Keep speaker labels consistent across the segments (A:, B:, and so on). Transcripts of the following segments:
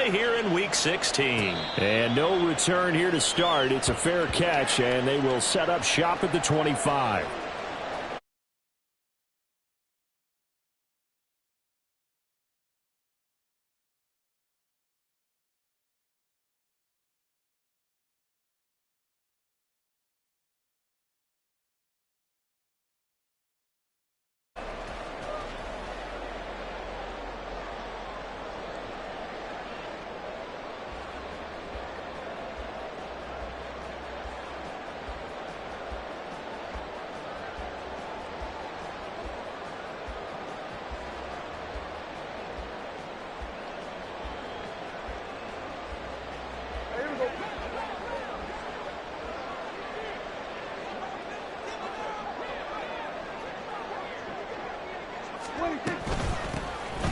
A: play here in Week 16.
B: And no return here to start. It's a fair catch, and they will set up shop at the 25.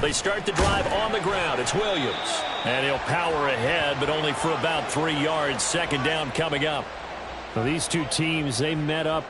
A: They start the drive on the ground. It's Williams.
B: And he'll power ahead, but only for about 3 yards. Second down coming up. So these two teams, they met up.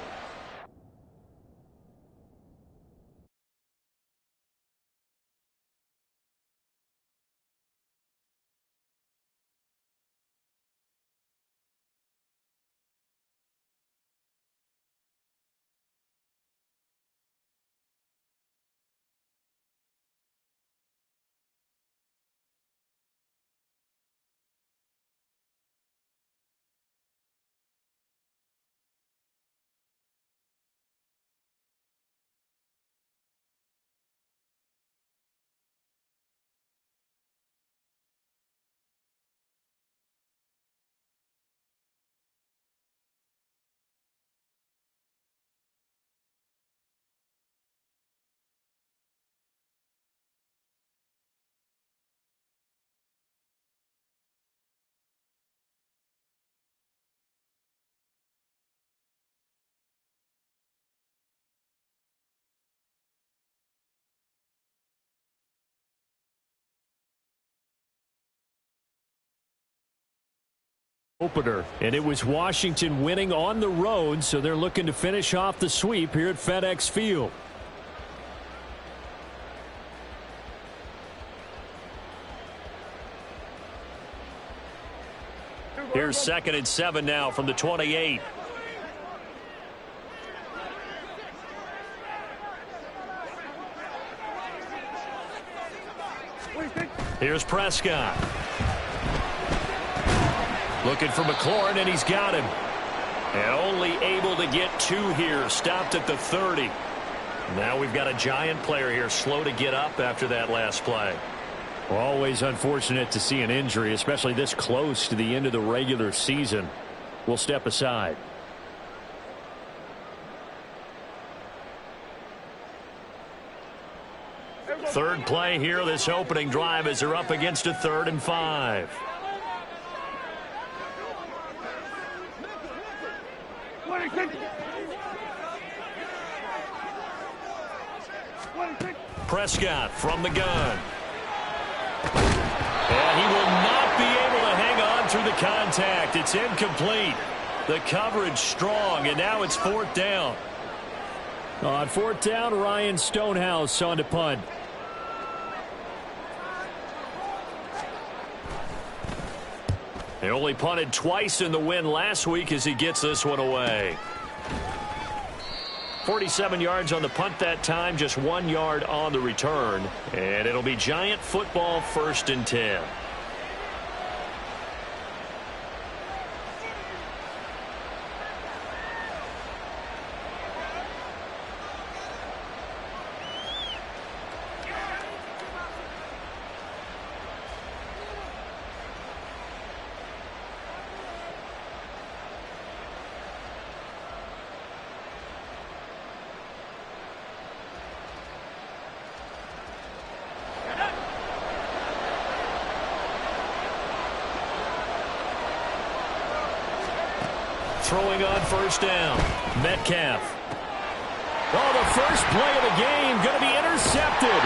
B: Opener, and it was Washington winning on the road, so they're looking to finish off the sweep here at FedEx Field.
A: Here's 2nd and 7 now from the 28. Here's Prescott. Looking for McLaurin, and he's got him. And only able to get 2 here. Stopped at the 30. Now we've got a Giant player here slow to get up after that last play.
B: Always unfortunate to see an injury, especially this close to the end of the regular season. We'll step aside.
A: Third play here, this opening drive, as they're up against a 3rd and 5. Prescott from the gun. And he will not be able to hang on through the contact. It's incomplete. The coverage strong, and now it's 4th down.
B: On 4th down, Ryan Stonehouse on to punt.
A: He only punted twice in the win last week as he gets this one away. 47 yards on the punt that time, just 1 yard on the return. And it'll be Giant football, 1st and 10. Throwing on 1st down. Metcalf. Oh, the first play of the game going to be intercepted.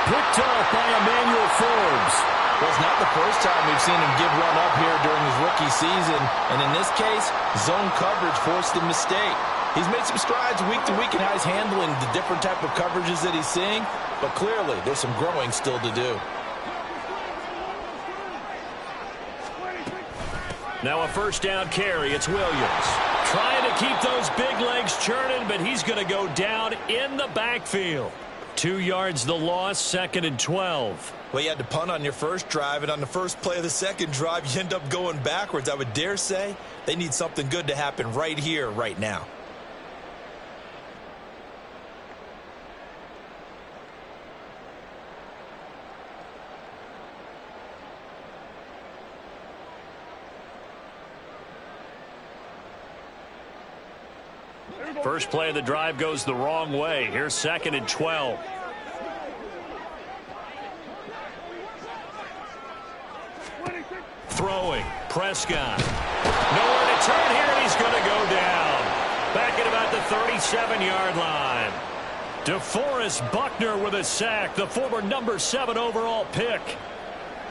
A: Picked off by Emmanuel Forbes.
C: Well, it's not the first time we've seen him give one up here during his rookie season. And in this case, zone coverage forced the mistake. He's made some strides week to week in how he's handling the different type of coverages that he's seeing. But clearly, there's some growing still to do.
B: Now a first down carry. It's Williams. Trying to keep those big legs churning, but he's going to go down in the backfield. 2 yards the loss, 2nd and 12.
C: Well, you had to punt on your first drive, and on the first play of the second drive, you end up going backwards. I would dare say they need something good to happen right here, right now.
B: First play of the drive goes the wrong way. Here's 2nd and 12. Throwing. Prescott. Nowhere to turn here, and he's going to go down. Back at about the 37-yard line. DeForest Buckner with a sack, the former number 7 overall pick.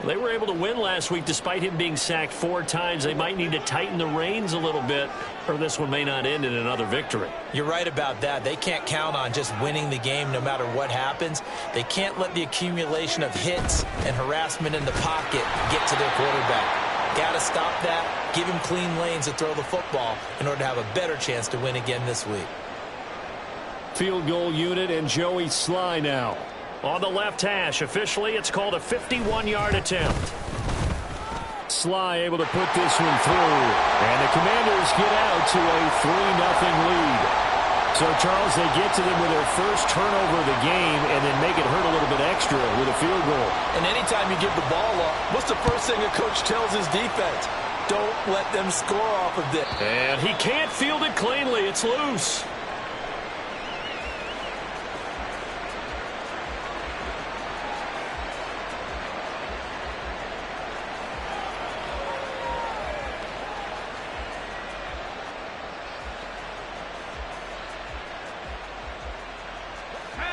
B: They were able to win last week despite him being sacked 4 times. They might need to tighten the reins a little bit, or this one may not end in another victory.
C: You're right about that. They can't count on just winning the game no matter what happens. They can't let the accumulation of hits and harassment in the pocket get to their quarterback. Got to stop that, give him clean lanes to throw the football in order to have a better chance to win again this week.
B: Field goal unit and Joey Sly now. On the left hash, officially, it's called a 51-yard attempt. Sly able to put this one through. And the Commanders get out to a 3-0 lead. So, Charles, they get to them with their first turnover of the game and then make it hurt a little bit extra with a field goal.
C: And anytime you give the ball up, what's the first thing a coach tells his defense? Don't let them score off of it.
B: And he can't field it cleanly. It's loose.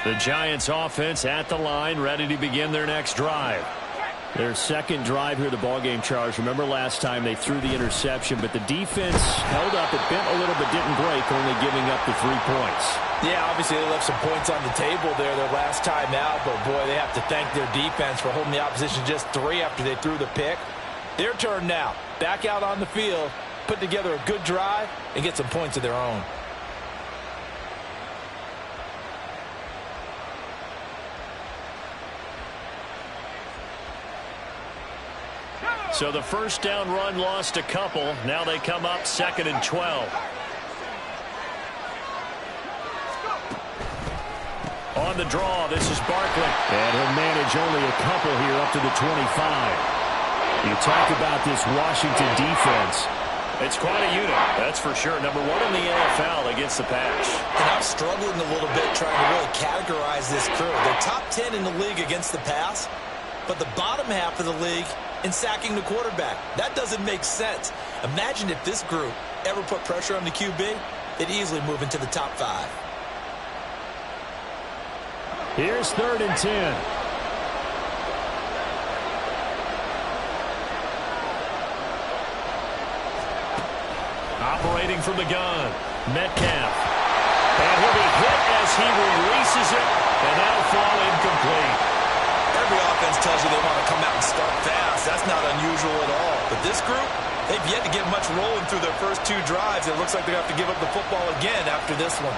B: The Giants offense at the line, ready to begin their next drive. Their second drive here, the ballgame, Charles. Remember last time they threw the interception, but the defense held up. It bent a little but didn't break, only giving up the 3 points.
C: Yeah, obviously they left some points on the table there their last time out, but boy, they have to thank their defense for holding the opposition just 3 after they threw the pick. Their turn now. Back out on the field, put together a good drive, and get some points of their own.
B: So the first down run lost a couple. Now they come up 2nd and 12. On the draw, this is Barkley. And he'll manage only a couple here up to the 25. You talk about this Washington defense. It's quite a unit, that's for sure. Number 1 in the NFL against the pass.
C: And I'm struggling a little bit trying to really categorize this crew. They're top 10 in the league against the pass, but the bottom half of the league in sacking the quarterback. That doesn't make sense. Imagine if this group ever put pressure on the QB, they'd easily move into the top 5.
B: Here's 3rd and 10. Operating from the gun, Metcalf. And he'll be hit as he releases it, and that'll fall incomplete.
C: Every offense tells you they want to come out and start fast. That's not unusual at all. But this group, they've yet to get much rolling through their first 2 drives. It looks like they have to give up the football again after this one.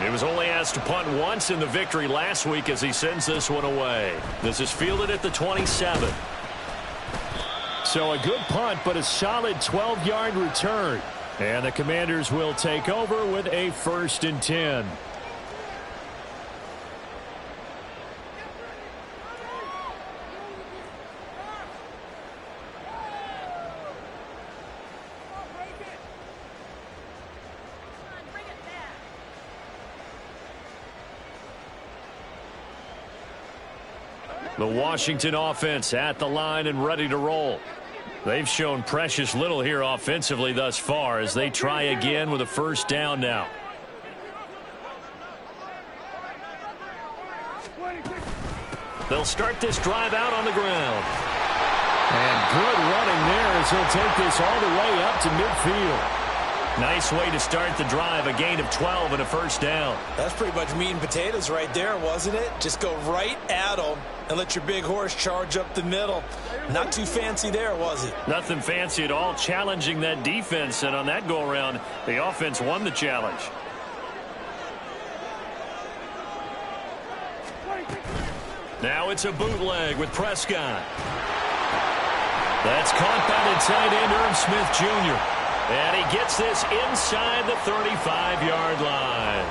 B: He was only asked to punt once in the victory last week as he sends this one away. This is fielded at the 27. So a good punt, but a solid 12-yard return. And the Commanders will take over with a 1st and 10. The Washington offense at the line and ready to roll. They've shown precious little here offensively thus far as they try again with a first down now. They'll start this drive out on the ground. And good running there as he'll take this all the way up to midfield. Nice way to start the drive, a gain of 12 and a first down.
C: That's pretty much meat and potatoes right there, wasn't it? Just go right at them and let your big horse charge up the middle. Not too fancy there, was it?
B: Nothing fancy at all, challenging that defense, and on that go-around, the offense won the challenge. Now it's a bootleg with Prescott. That's caught by the tight end, Irv Smith Jr. And he gets this inside the 35-yard line.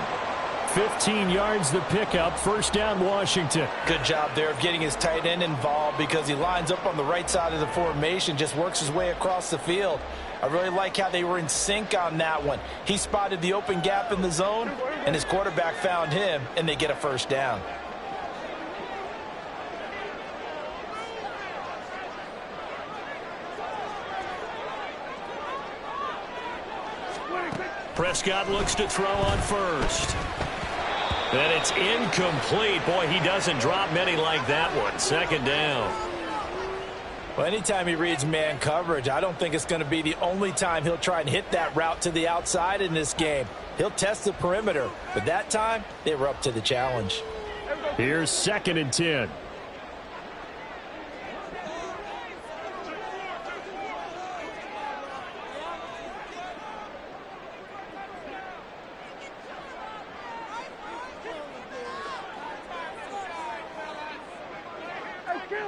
A: 15 yards the pickup, first down Washington.
C: Good job there of getting his tight end involved because he lines up on the right side of the formation, just works his way across the field. I really like how they were in sync on that one. He spotted the open gap in the zone, and his quarterback found him, and they get a first down.
B: Prescott looks to throw on first. And it's incomplete. Boy, he doesn't drop many like that one. Second down.
C: Well, anytime he reads man coverage, I don't think it's going to be the only time he'll try and hit that route to the outside in this game. He'll test the perimeter, but that time they were up to the challenge.
A: Here's 2nd and 10.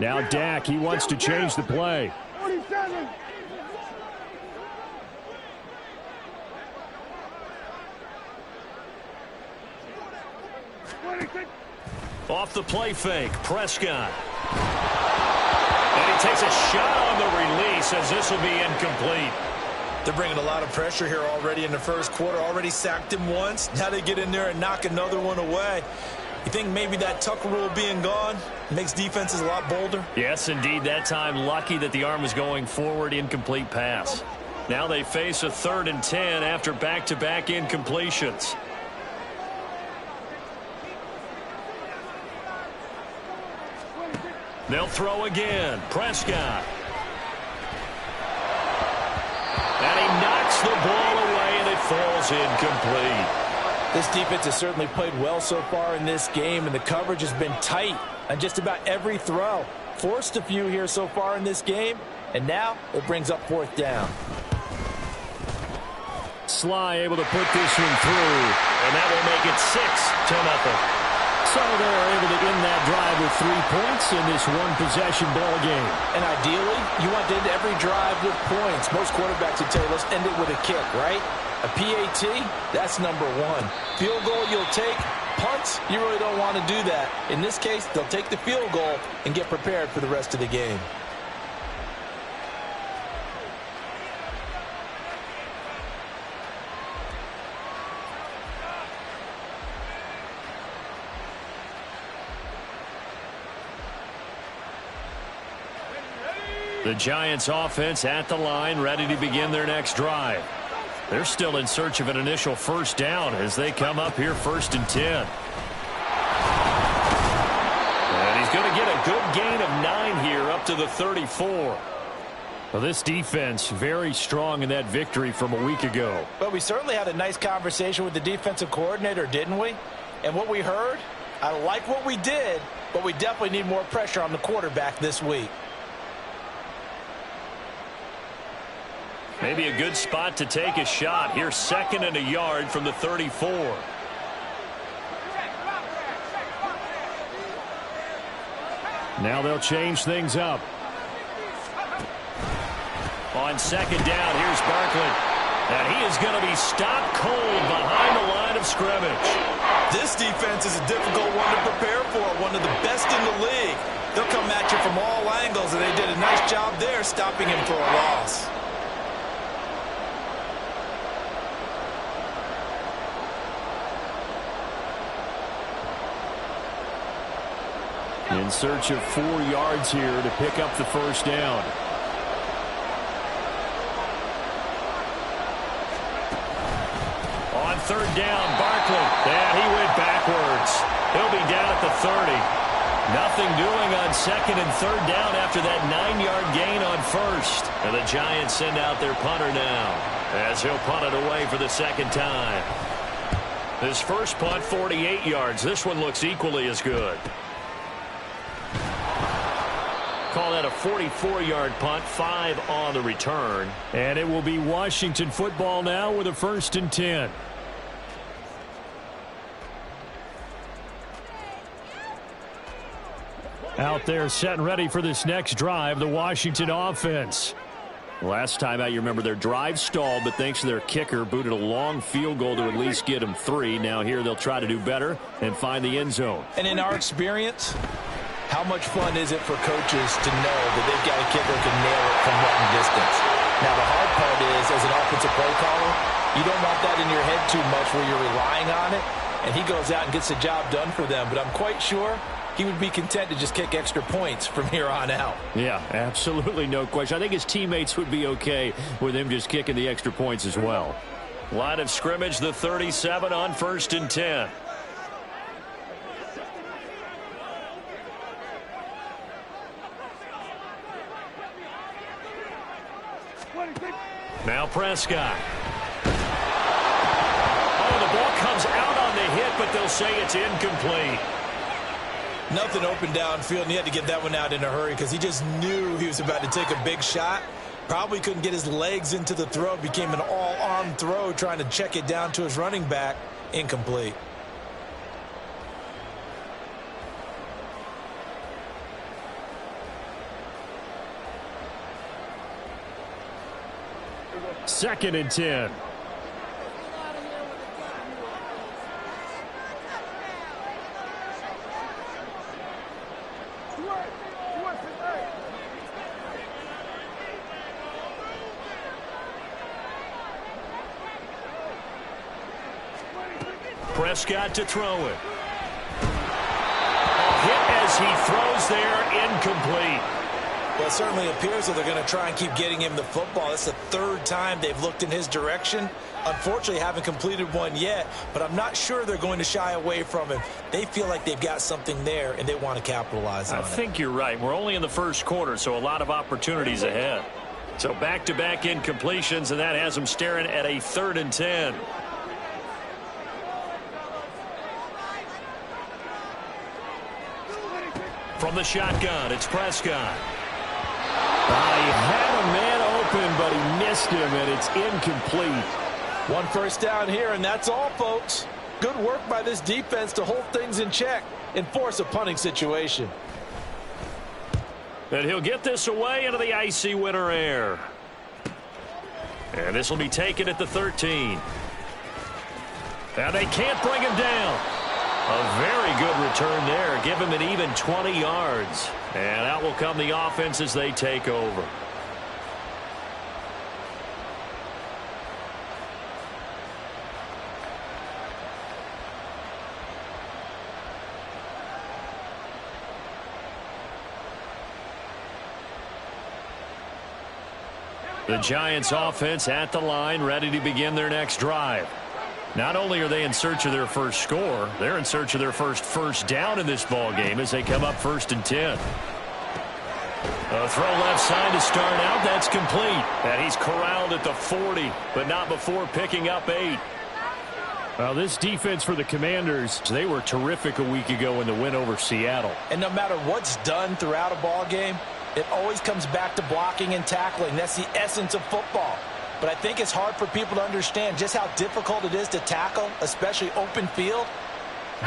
A: Now Dak, he wants to change the play.
D: 47.
B: Off the play fake, Prescott. And he takes a shot on the release as this will be incomplete.
C: They're bringing a lot of pressure here already in the first quarter. Already sacked him once. Now they get in there and knock another one away. You think maybe that Tucker rule being gone makes defenses a lot bolder?
B: Yes, indeed. That time, lucky that the arm was going forward, incomplete pass. Now they face a 3rd and 10 after back-to-back incompletions. They'll throw again. Prescott. And he knocks the ball away, and it falls incomplete.
C: This defense has certainly played well so far in this game, and the coverage has been tight on just about every throw. Forced a few here so far in this game, and now it brings up 4th down.
A: Sly able to put this one through,
B: and that will make it 6-0.
A: So they're able to end that drive with 3 points in this one-possession ball game.
C: And ideally, you want to end every drive with points. Most quarterbacks would tell you, let's end it with a kick, right? A PAT, that's number 1. Field goal you'll take. Punts, you really don't want to do that. In this case, they'll take the field goal and get prepared for the rest of the game.
B: The Giants offense at the line, ready to begin their next drive. They're still in search of an initial first down as they come up here 1st and 10. And he's going to get a good gain of 9 here up to the 34.
A: Well, this defense very strong in that victory from a week ago.
C: But we certainly had a nice conversation with the defensive coordinator, didn't we? And what we heard, I like what we did, but we definitely need more pressure on the quarterback this week.
B: Maybe a good spot to take a shot. Here's 2nd and a yard from the 34.
A: Now they'll change things up.
B: On 2nd down, here's Barkley. And he is going to be stopped cold behind the line of scrimmage.
C: This defense is a difficult one to prepare for, one of the best in the league. They'll come at you from all angles, and they did a nice job there stopping him for a loss.
A: In search of 4 yards here to pick up the first down.
B: On 3rd down, Barkley. Yeah, he went backwards. He'll be down at the 30. Nothing doing on second and third down after that 9-yard gain on first. And the Giants send out their punter now, as he'll punt it away for the second time. His first punt, 48 yards. This one looks equally as good. Call that a 44-yard punt, 5 on the return.
A: And it will be Washington football now with a 1st and 10. Out there set and ready for this next drive, the Washington offense. Last time out, you remember their drive stalled, but thanks to their kicker, booted a long field goal to at least get them 3. Now here they'll try to do better and find the end zone.
C: And in our experience, how much fun is it for coaches to know that they've got a kicker who can nail it from long distance? Now, the hard part is, as an offensive play caller, you don't want that in your head too much where you're relying on it, and he goes out and gets the job done for them. But I'm quite sure he would be content to just kick extra points from here on out.
A: Yeah, absolutely no question. I think his teammates would be okay with him just kicking the extra points as well.
B: Line of scrimmage, the 37 on 1st and 10. Now Prescott. Oh, the ball comes out on the hit, but they'll say it's incomplete.
C: Nothing open downfield, and he had to get that one out in a hurry because he just knew he was about to take a big shot. Probably couldn't get his legs into the throw. Became an all-arm throw trying to check it down to his running back. Incomplete.
A: Second and 10.
B: Prescott to throw it. A hit as he throws there, incomplete.
C: Well, it certainly appears that they're going to try and keep getting him the football. It's the 3rd time they've looked in his direction. Unfortunately, haven't completed one yet, but I'm not sure they're going to shy away from him. They feel like they've got something there, and they want to capitalize on it.
B: I think you're right. We're only in the first quarter, so a lot of opportunities ahead. So back-to-back incompletions, and that has them staring at a 3rd and 10. From the shotgun, it's Prescott.
A: He had a man open, but he missed him, and it's incomplete.
C: 1 first down here, and that's all, folks. Good work by this defense to hold things in check and force a punting situation.
B: And he'll get this away into the icy winter air. And this will be taken at the 13. Now they can't bring him down. A very good return there. Give him an even 20 yards. And out will come the offense as they take over. The Giants offense at the line, ready to begin their next drive. Not only are they in search of their first score, they're in search of their first down in this ball game as they come up 1st and 10. A throw left side to start out. That's complete. And he's corralled at the 40, but not before picking up 8.
A: Well, this defense for the Commanders, they were terrific a week ago in the win over Seattle.
C: And no matter what's done throughout a ball game, it always comes back to blocking and tackling. That's the essence of football. But I think it's hard for people to understand just how difficult it is to tackle, especially open field.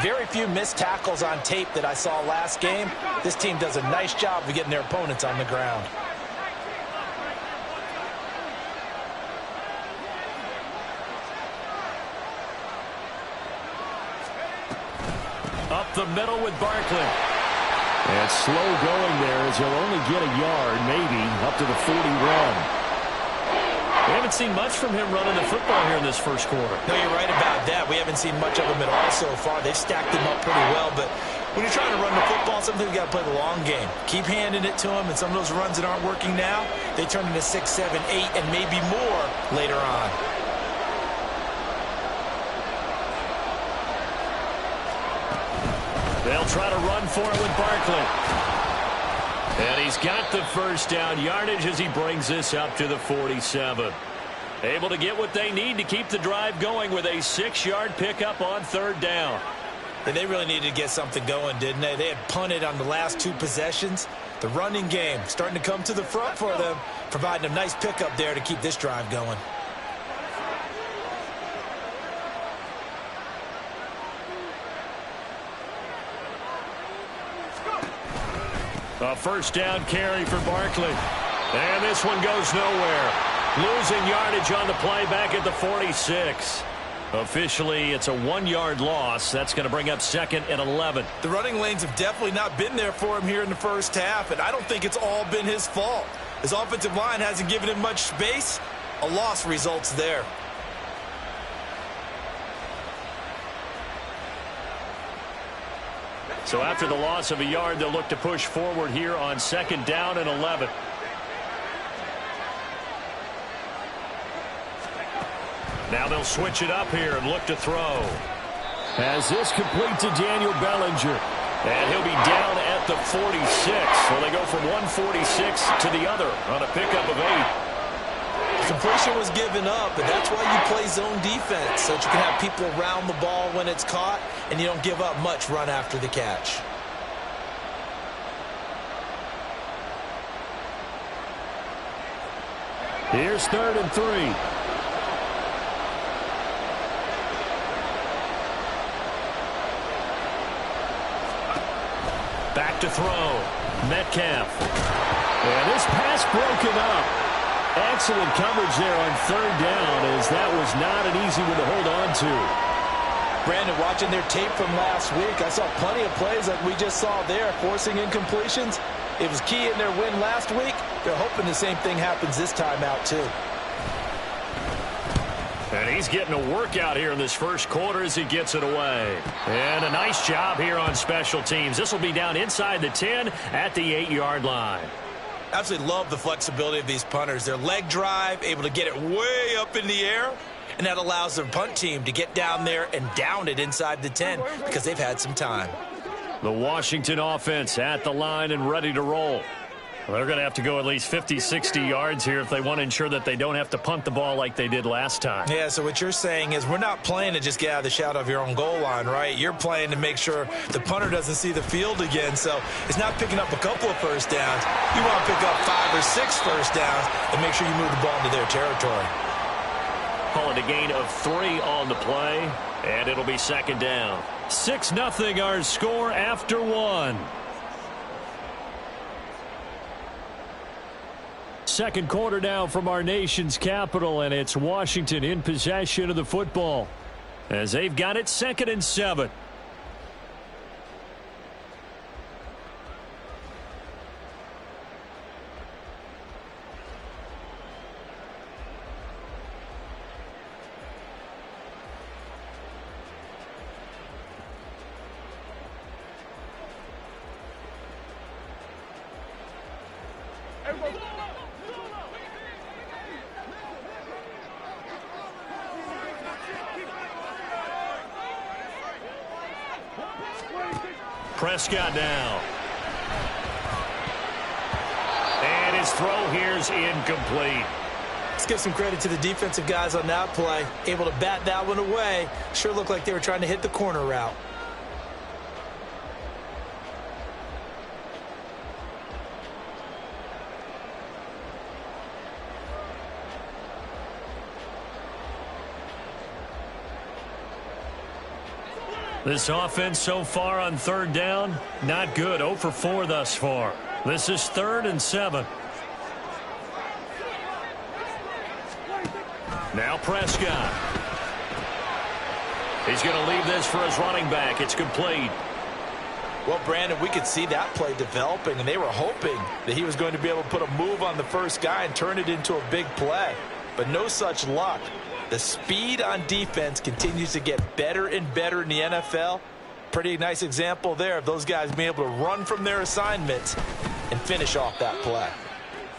C: Very few missed tackles on tape that I saw last game. This team does a nice job of getting their opponents on the ground.
B: Up the middle with Barkley.
A: And slow going there as he'll only get a yard, maybe, up to the 40 run.
B: We haven't seen much from him running the football here in this first quarter.
C: No, you're right about that. We haven't seen much of him at all so far. They've stacked him up pretty well, but when you're trying to run the football, sometimes you got to play the long game. Keep handing it to him, and some of those runs that aren't working now, they turn into 6, 7, 8, and maybe more later on.
B: They'll try to run for it with Barkley. And he's got the first down yardage as he brings this up to the 47. Able to get what they need to keep the drive going with a 6-yard pickup on third down.
C: And they really needed to get something going, didn't they? They had punted on the last 2 possessions. The running game starting to come to the front for them, providing a nice pickup there to keep this drive going.
B: A first down carry for Barkley. And this one goes nowhere. Losing yardage on the play back at the 46. Officially, it's a 1-yard loss. That's going to bring up 2nd and 11.
C: The running lanes have definitely not been there for him here in the first half, and I don't think it's all been his fault. His offensive line hasn't given him much space. A loss results there.
B: So after the loss of a yard, they'll look to push forward here on 2nd down and 11. Now they'll switch it up here and look to throw.
A: As this complete to Daniel Bellinger.
B: And he'll be down at the 46. So they go from 146 to the other on a pickup of 8.
C: Completion was given up, but that's why you play zone defense, so that you can have people around the ball when it's caught, and you don't give up much run after the catch.
A: Here's 3rd and 3.
B: Back to throw. Metcalf.
A: And this pass broken up. Excellent coverage there on 3rd down, as that was not an easy one to hold on to.
C: Brandon, watching their tape from last week, I saw plenty of plays like we just saw there, forcing incompletions. It was key in their win last week. They're hoping the same thing happens this time out, too.
B: And he's getting a workout here in this first quarter as he gets it away. And a nice job here on special teams. This will be down inside the 10 at the 8-yard line.
C: Absolutely love the flexibility of these punters. Their leg drive, able to get it way up in the air, and that allows their punt team to get down there and down it inside the 10 because they've had some time.
B: The Washington offense at the line and ready to roll. Well, they're going to have to go at least 50, 60 yards here if they want to ensure that they don't have to punt the ball like they did last time.
C: Yeah, so what you're saying is we're not playing to just get out of the shadow of your own goal line, right? You're playing to make sure the punter doesn't see the field again. So it's not picking up a couple of first downs. You want to pick up 5 or 6 first downs and make sure you move the ball into their territory.
B: Call it a gain of 3 on the play, and it'll be 2nd down.
A: 6-0 our score after 1. Second quarter now from our nation's capital, and it's Washington in possession of the football as they've got it 2nd and 7.
B: Prescott now. And his throw here's incomplete.
C: Let's give some credit to the defensive guys on that play. Able to bat that one away. Sure looked like they were trying to hit the corner route.
B: This offense so far on 3rd down, not good. 0 for 4 thus far. This is 3rd and 7. Now Prescott. He's going to leave this for his running back. It's complete.
C: Well, Brandon, we could see that play developing, and they were hoping that he was going to be able to put a move on the first guy and turn it into a big play. But no such luck. The speed on defense continues to get better and better in the NFL. Pretty nice example there of those guys being able to run from their assignments and finish off that play.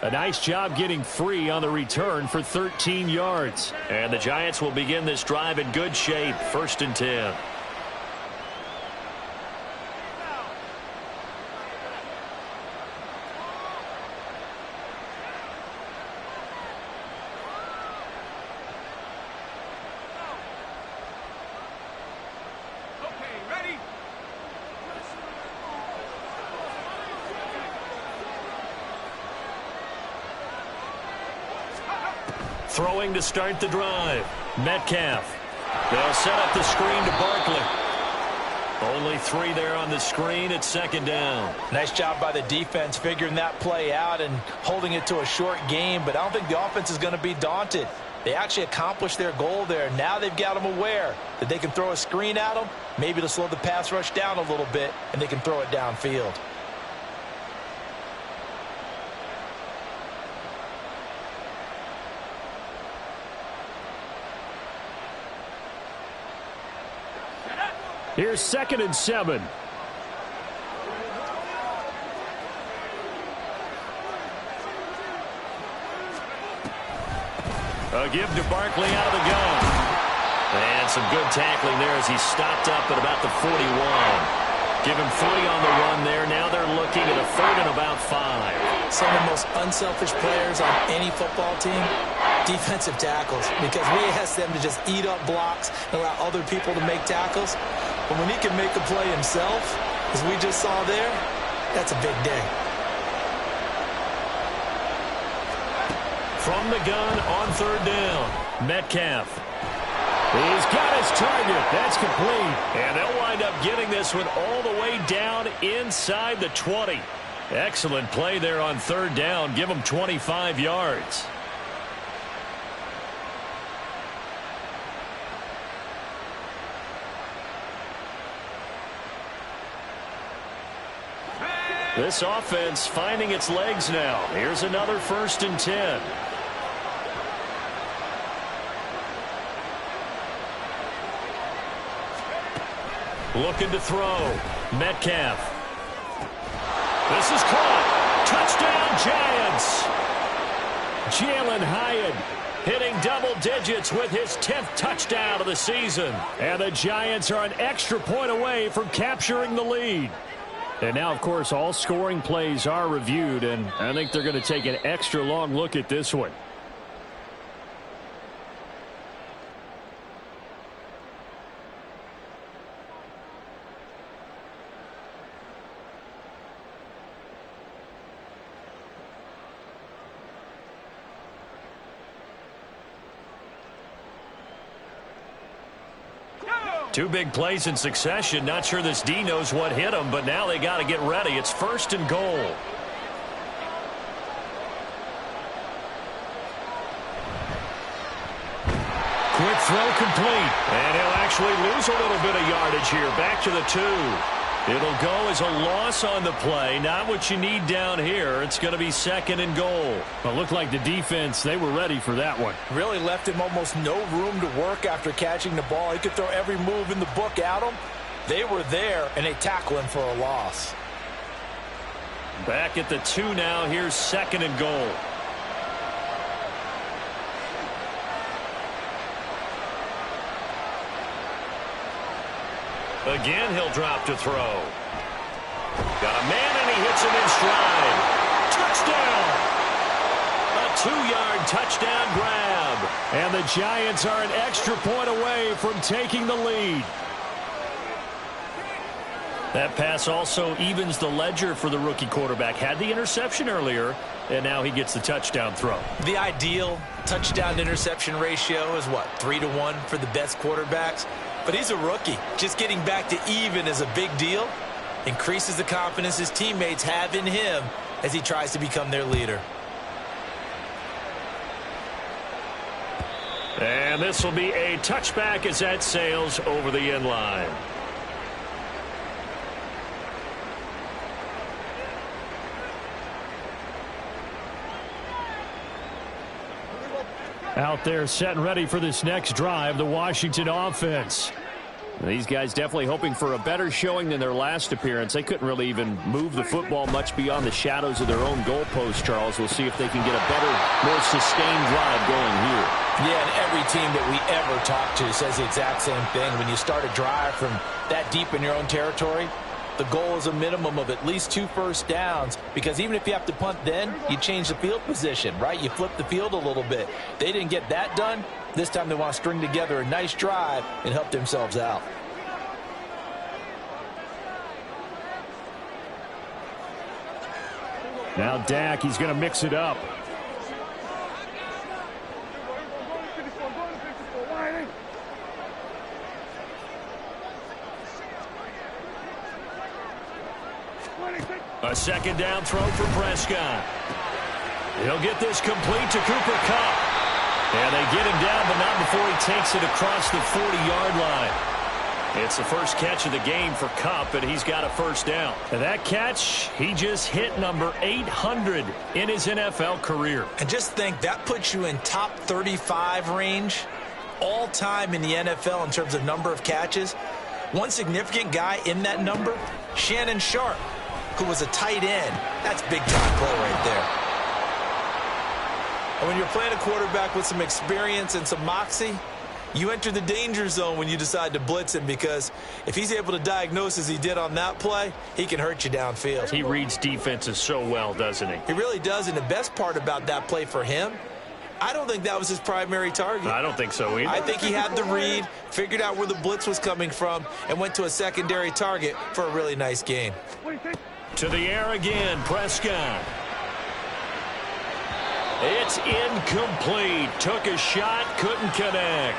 A: A nice job getting free on the return for 13 yards.
B: And the Giants will begin this drive in good shape. 1st and 10. Throwing to start the drive. Metcalf. They'll set up the screen to Barkley. Only 3 there on the screen at second down.
C: Nice job by the defense figuring that play out and holding it to a short game, but I don't think the offense is going to be daunted. They actually accomplished their goal there. Now they've got them aware that they can throw a screen at them, maybe to slow the pass rush down a little bit, and they can throw it downfield.
A: Here's 2nd and 7.
B: A give to Barkley out of the gun. And some good tackling there as he stopped up at about the 41. Give him 40 on the run there. Now they're looking at a 3rd and about 5.
C: Some of the most unselfish players on any football team, defensive tackles, because we ask them to just eat up blocks and allow other people to make tackles. But when he can make a play himself, as we just saw there, that's a big day.
B: From the gun on 3rd down, Metcalf. He's got his target. That's complete. And they'll wind up getting this one all the way down inside the 20. Excellent play there on 3rd down. Give them 25 yards. This offense finding its legs now. Here's another 1st and 10. Looking to throw. Metcalf. This is caught. Touchdown, Giants. Jalen Hyatt hitting double digits with his 10th touchdown of the season. And the Giants are an extra point away from capturing the lead. And now, of course, all scoring plays are reviewed, and I think they're going to take an extra long look at this one. Two big plays in succession. Not sure this D knows what hit him, but now they got to get ready. It's 1st and goal. Quick throw complete. And he'll actually lose a little bit of yardage here. Back to the 2. It'll go as a loss on the play. Not what you need down here. It's going to be 2nd and goal.
A: Well, looked like the defense, they were ready for that one.
C: Really left him almost no room to work after catching the ball. He could throw every move in the book at him. They were there, and they tackle him for a loss.
B: Back at the 2 now. Here's 2nd and goal. Again, he'll drop to throw. Got a man, and he hits him in stride. Touchdown! A 2-yard touchdown grab.
A: And the Giants are an extra point away from taking the lead.
B: That pass also evens the ledger for the rookie quarterback. Had the interception earlier, and now he gets the touchdown throw.
C: The ideal touchdown-interception ratio is, what, 3-to-1 for the best quarterbacks? But he's a rookie. Just getting back to even is a big deal. Increases the confidence his teammates have in him as he tries to become their leader.
B: And this will be a touchback as that sails over the end line.
A: Out there set and ready for this next drive, the Washington offense.
D: These guys definitely hoping for a better showing than their last appearance. They couldn't really even move the football much beyond the shadows of their own goalpost, Charles. We'll see if they can get a better, more sustained drive going here.
C: Yeah, and every team that we ever talk to says the exact same thing. When you start a drive from that deep in your own territory, the goal is a minimum of at least 2 first downs, because even if you have to punt then, you change the field position, right? You flip the field a little bit. They didn't get that done. This time they want to string together a nice drive and help themselves out.
A: Now Dak, he's going to mix it up.
B: A second down throw for Prescott. He'll get this complete to Cooper Kupp. And they get him down, but not before he takes it across the 40-yard line. It's the first catch of the game for Kupp, and he's got a first down. And that catch, he just hit number 800 in his NFL career.
C: And just think, that puts you in top 35 range all time in the NFL in terms of number of catches. One significant guy in that number, Shannon Sharpe, who was a tight end. That's big-time play right there. And when you're playing a quarterback with some experience and some moxie, you enter the danger zone when you decide to blitz him, because if he's able to diagnose as he did on that play, he can hurt you downfield.
B: He reads defenses so well, doesn't he?
C: He really does, and the best part about that play for him, I don't think that was his primary target.
B: I don't think so either.
C: I think he had the read, figured out where the blitz was coming from, and went to a secondary target for a really nice gain.
B: To the air again, Prescott. It's incomplete. Took a shot, couldn't connect.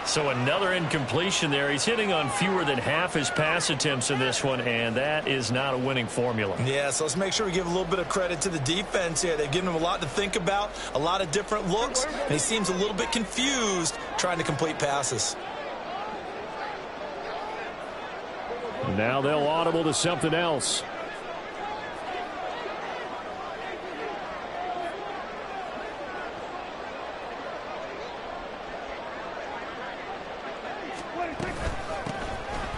B: So another incompletion there. He's hitting on fewer than half his pass attempts in this one, and that is not a winning formula.
C: Yeah, so let's make sure we give a little bit of credit to the defense here. They've given him a lot to think about, a lot of different looks, and he seems a little bit confused trying to complete passes.
A: Now they'll audible to something else.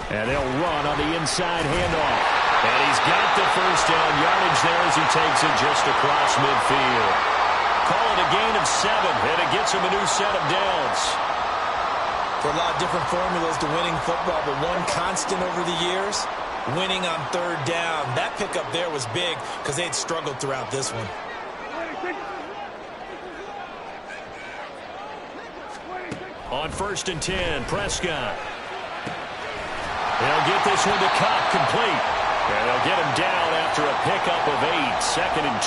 A: And they'll run on the inside handoff.
B: And he's got the first down yardage there as he takes it just across midfield. Call it a gain of 7, and it gets him a new set of downs.
C: For a lot of different formulas to winning football, but one constant over the years, winning on third down. That pickup there was big because they had struggled throughout this one.
B: On 1st and 10, Prescott. They'll get this one to Kupp, complete. And they'll get him down after a pickup of 8, 2nd and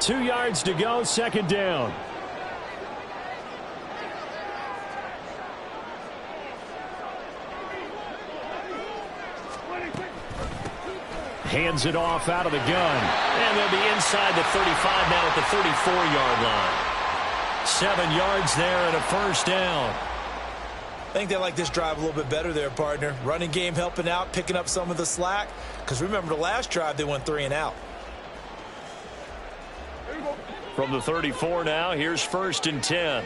B: 2.
A: 2 yards to go, 2nd down. Hands it off out of the gun.
B: And they'll be inside the 35 now at the 34-yard line. 7 yards there and a first down.
C: I think they like this drive a little bit better there, partner. Running game helping out, picking up some of the slack. Because remember, the last drive they went 3 and out.
B: From the 34 now, here's 1st and 10.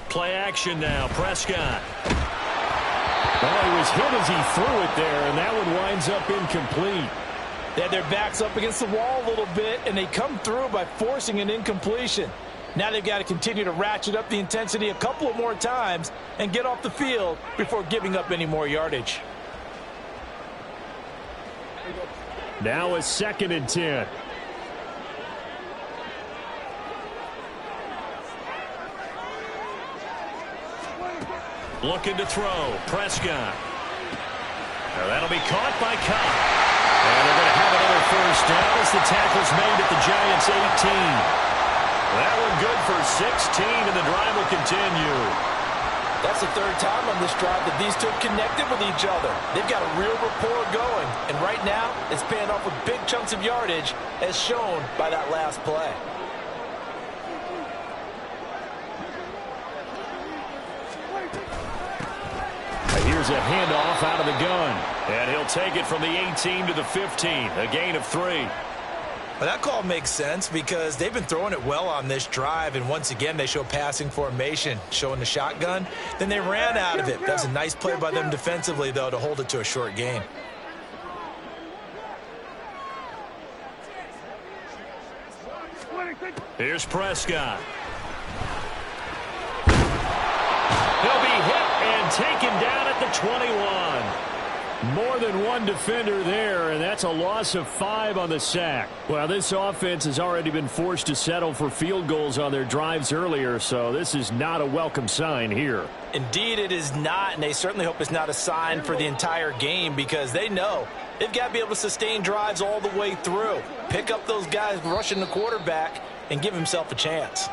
B: Play action now, Prescott.
A: Well, he was hit as he threw it there, and that one winds up incomplete.
C: They had their backs up against the wall a little bit, and they come through by forcing an incompletion. Now they've got to continue to ratchet up the intensity a couple of more times and get off the field before giving up any more yardage.
A: Now a 2nd and 10.
B: Looking to throw. Prescott. Now that'll be caught by Kupp. And they're going to have another first down as the tackle's made at the Giants' 18. That one good for 16, and the drive will continue.
C: That's the 3rd time on this drive that these two have connected with each other. They've got a real rapport going. And right now, it's paying off with big chunks of yardage, as shown by that last play.
A: Here's a handoff out of the gun.
B: And he'll take it from the 18 to the 15. A gain of 3.
C: Well, that call makes sense because they've been throwing it well on this drive, and once again they show passing formation, showing the shotgun. Then they ran out of it. That was a nice play by them defensively, though, to hold it to a short gain.
B: Here's Prescott. He'll be hit and taken down at the 21.
D: More than one defender there, and that's a loss of 5 on the sack. Well, this offense has already been forced to settle for field goals on their drives earlier, so this is not a welcome sign here.
C: Indeed, it is not, and they certainly hope it's not a sign for the entire game because they know they've got to be able to sustain drives all the way through. Pick up those guys rushing the quarterback and give himself a chance.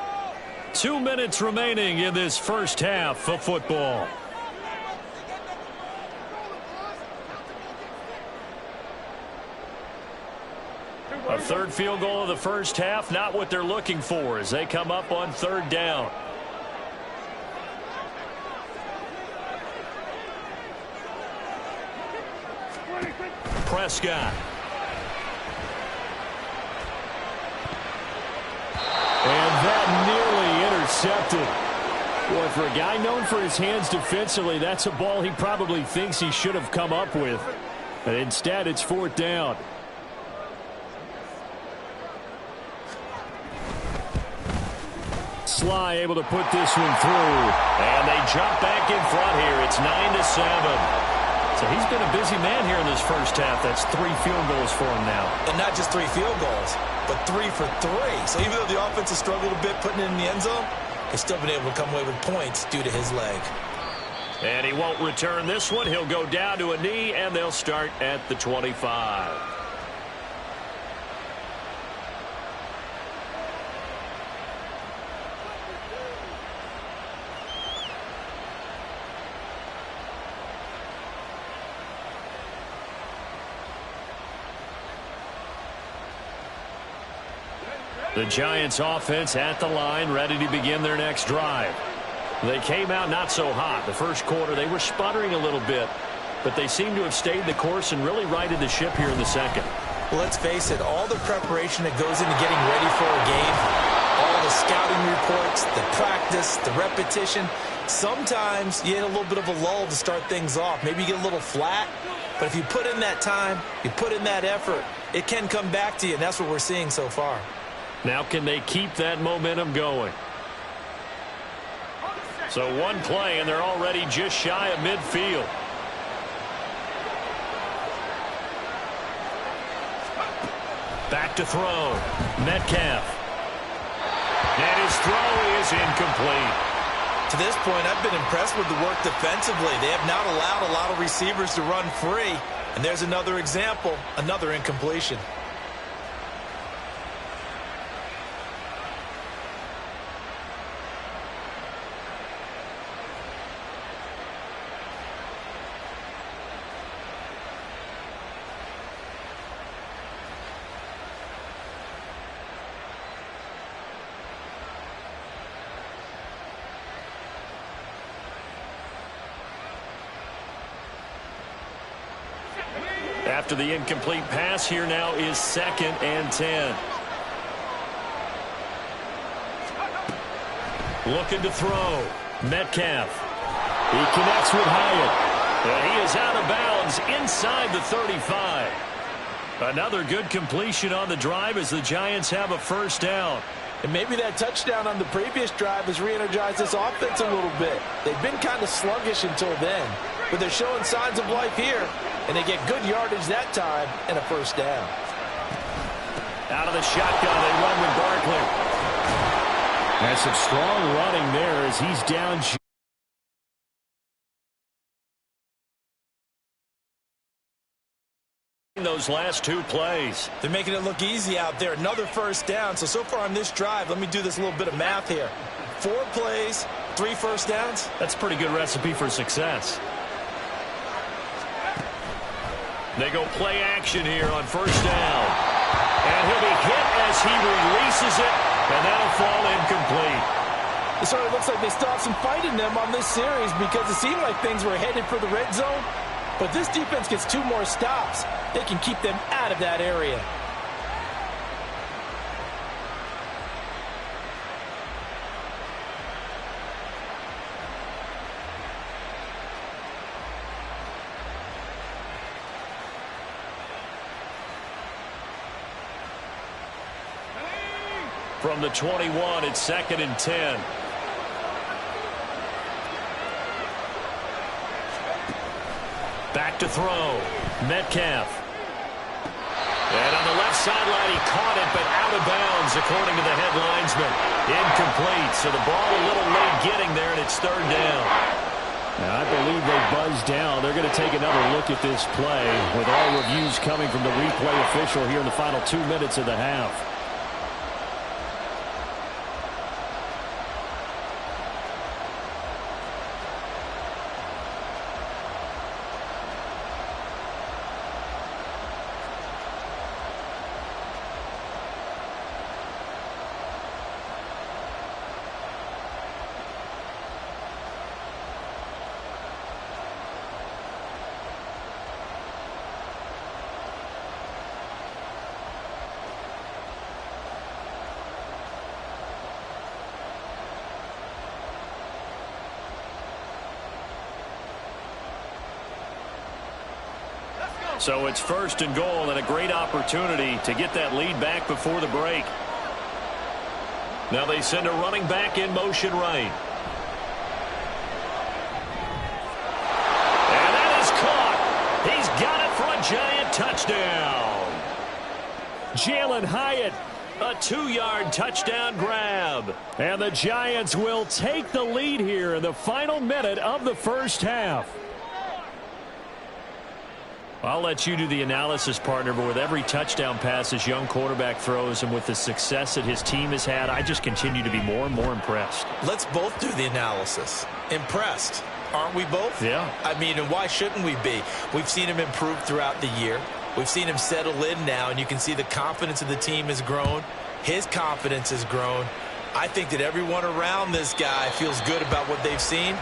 B: 2 minutes remaining in this first half of football. A third field goal of the first half, not what they're looking for as they come up on 3rd down. Prescott.
D: And that nearly intercepted. Boy, for a guy known for his hands defensively, that's a ball he probably thinks he should have come up with. But instead, it's 4th down. Sly able to put this one through.
B: And they jump back in front here. It's 9-7. So he's been a busy man here in this first half. That's 3 field goals for him now.
C: And not just 3 field goals, but 3 for 3. So even though the offense has struggled a bit putting it in the end zone, he's still been able to come away with points due to his leg.
B: And he won't return this one. He'll go down to a knee, and they'll start at the 25. The Giants offense at the line, ready to begin their next drive. They came out not so hot. The first quarter, they were sputtering a little bit, but they seem to have stayed the course and really righted the ship here in the second.
C: Well, let's face it, all the preparation that goes into getting ready for a game, all the scouting reports, the practice, the repetition, sometimes you hit a little bit of a lull to start things off. Maybe you get a little flat, but if you put in that time, you put in that effort, it can come back to you, and that's what we're seeing so far.
B: Now can they keep that momentum going? So one play, and they're already just shy of midfield. Back to throw. Metcalf. And his throw is incomplete.
C: To this point, I've been impressed with the work defensively. They have not allowed a lot of receivers to run free. And there's another example, another incompletion.
B: After the incomplete pass, here now is 2nd and 10. Looking to throw. Metcalf.
D: He connects with Hyatt.
B: And he is out of bounds inside the 35. Another good completion on the drive as the Giants have a first down.
C: And maybe that touchdown on the previous drive has re-energized this offense a little bit. They've been kind of sluggish until then, but they're showing signs of life here, and they get good yardage that time and a first down.
B: Out of the shotgun, they run with Barkley.
D: That's some strong running there as he's down.
B: Those last 2 plays.
C: They're making it look easy out there. Another first down. So far on this drive, let me do this little bit of math here. 4 plays, 3 first downs.
B: That's a pretty good recipe for success. They go play action here on first down. And he'll be hit as he releases it, and that'll fall incomplete.
C: It sort of looks like they still have some fight in them on this series because it seemed like things were headed for the red zone. But this defense gets 2 more stops. They can keep them out of that area.
B: From the 21, it's 2nd and 10. Back to throw. Metcalf. And on the left sideline, he caught it, but out of bounds, according to the head linesman. Incomplete, so the ball a little late getting there, and it's third down.
D: Now, I believe they buzzed down. They're going to take another look at this play with all reviews coming from the replay official here in the final 2 minutes of the half. So it's first and goal, and a great opportunity to get that lead back before the break.
B: Now they send a running back in motion right. And that is caught. He's got it for a giant touchdown.
D: Jalen Hyatt,
B: a 2-yard touchdown grab.
D: and the Giants will take the lead here in the final minute of the first half.
B: I'll let you do the analysis, partner, but with every touchdown pass his young quarterback throws and with the success that his team has had, I just continue to be more and more impressed.
C: Let's both do the analysis. Impressed, aren't we both?
B: Yeah.
C: I mean, and why shouldn't we be? We've seen him improve throughout the year. We've seen him settle in now, and you can see the confidence of the team has grown. His confidence has grown. I think that everyone around this guy feels good about what they've seen,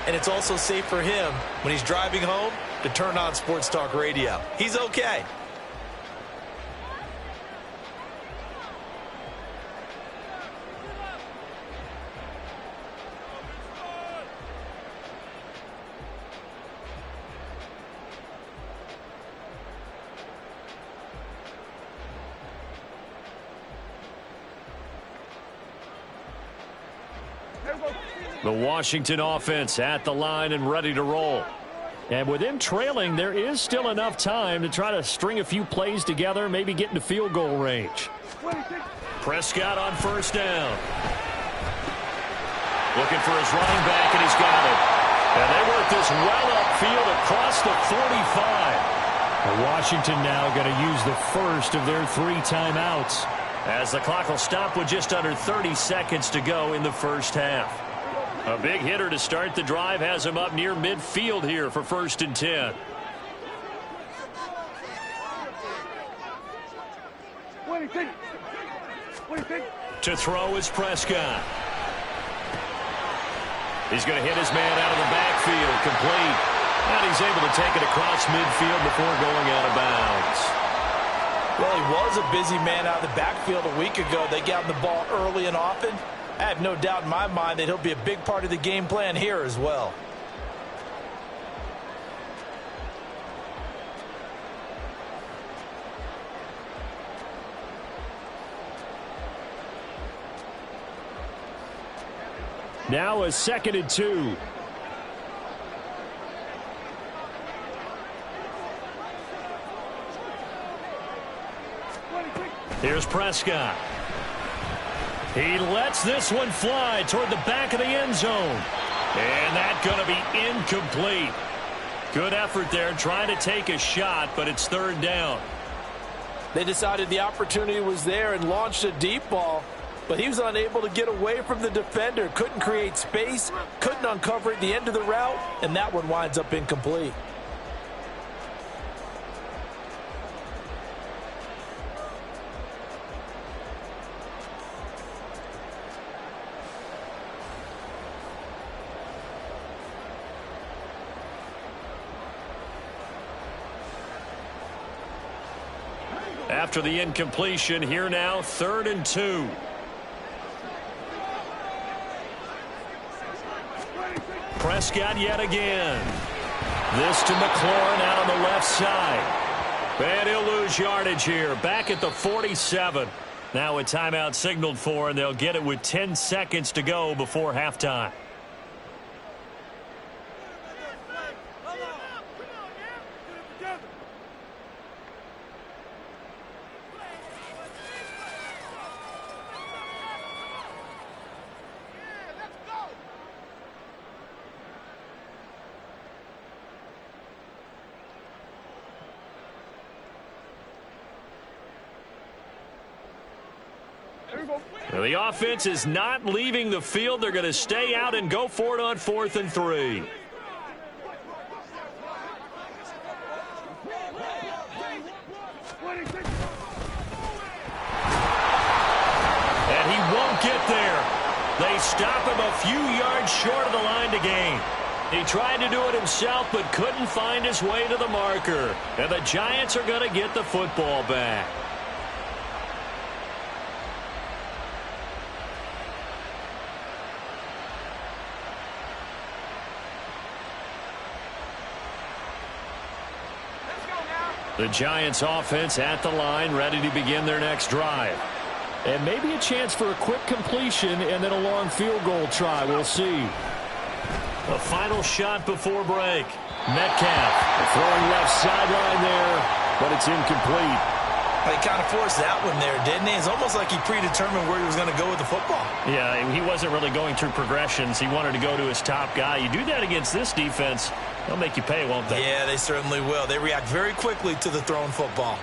C: and it's also safe for him when he's driving home to turn on Sports Talk Radio. He's okay.
B: The Washington offense at the line and ready to roll.
D: And with them trailing, there is still enough time to try to string a few plays together, maybe get into field goal range.
B: Prescott on first down. Looking for his running back, and he's got it. And they work this well upfield across the 45.
D: Washington now going to use the first of their 3 timeouts.
B: As the clock will stop with just under 30 seconds to go in the first half. A big hitter to start the drive has him up near midfield here for 1st and 10. To throw is Prescott. He's going to hit his man out of the backfield, complete. And he's able to take it across midfield before going out of bounds.
C: Well, he was a busy man out of the backfield a week ago. They got him the ball early and often. I have no doubt in my mind that he'll be a big part of the game plan here as well.
D: Now a 2nd and 2.
B: Here's Prescott. He lets this one fly toward the back of the end zone. And that's going to be incomplete. Good effort there trying to take a shot, but it's 3rd down.
C: They decided the opportunity was there and launched a deep ball, but he was unable to get away from the defender. Couldn't create space, couldn't uncover at the end of the route, and that one winds up incomplete.
B: After the incompletion, here now, 3rd and 2. Prescott yet again. This to McLaurin out on the left side. And he'll lose yardage here. Back at the 47. Now a timeout signaled for, and they'll get it with 10 seconds to go before halftime. Well, the offense is not leaving the field. They're going to stay out and go for it on 4th and 3. And he won't get there. They stop him a few yards short of the line to gain. He tried to do it himself but couldn't find his way to the marker. And the Giants are going to get the football back. The Giants offense at the line, ready to begin their next drive.
D: And maybe a chance for a quick completion and then a long field goal try. We'll see.
B: The final shot before break. Metcalf throwing left sideline there, but it's incomplete.
C: He kind of forced that one there, didn't he? It's almost like he predetermined where he was going to go with the football.
B: Yeah, he wasn't really going through progressions. He wanted to go to his top guy. You do that against this defense, they'll make you pay, won't they?
C: Yeah, they certainly will. They react very quickly to the thrown football.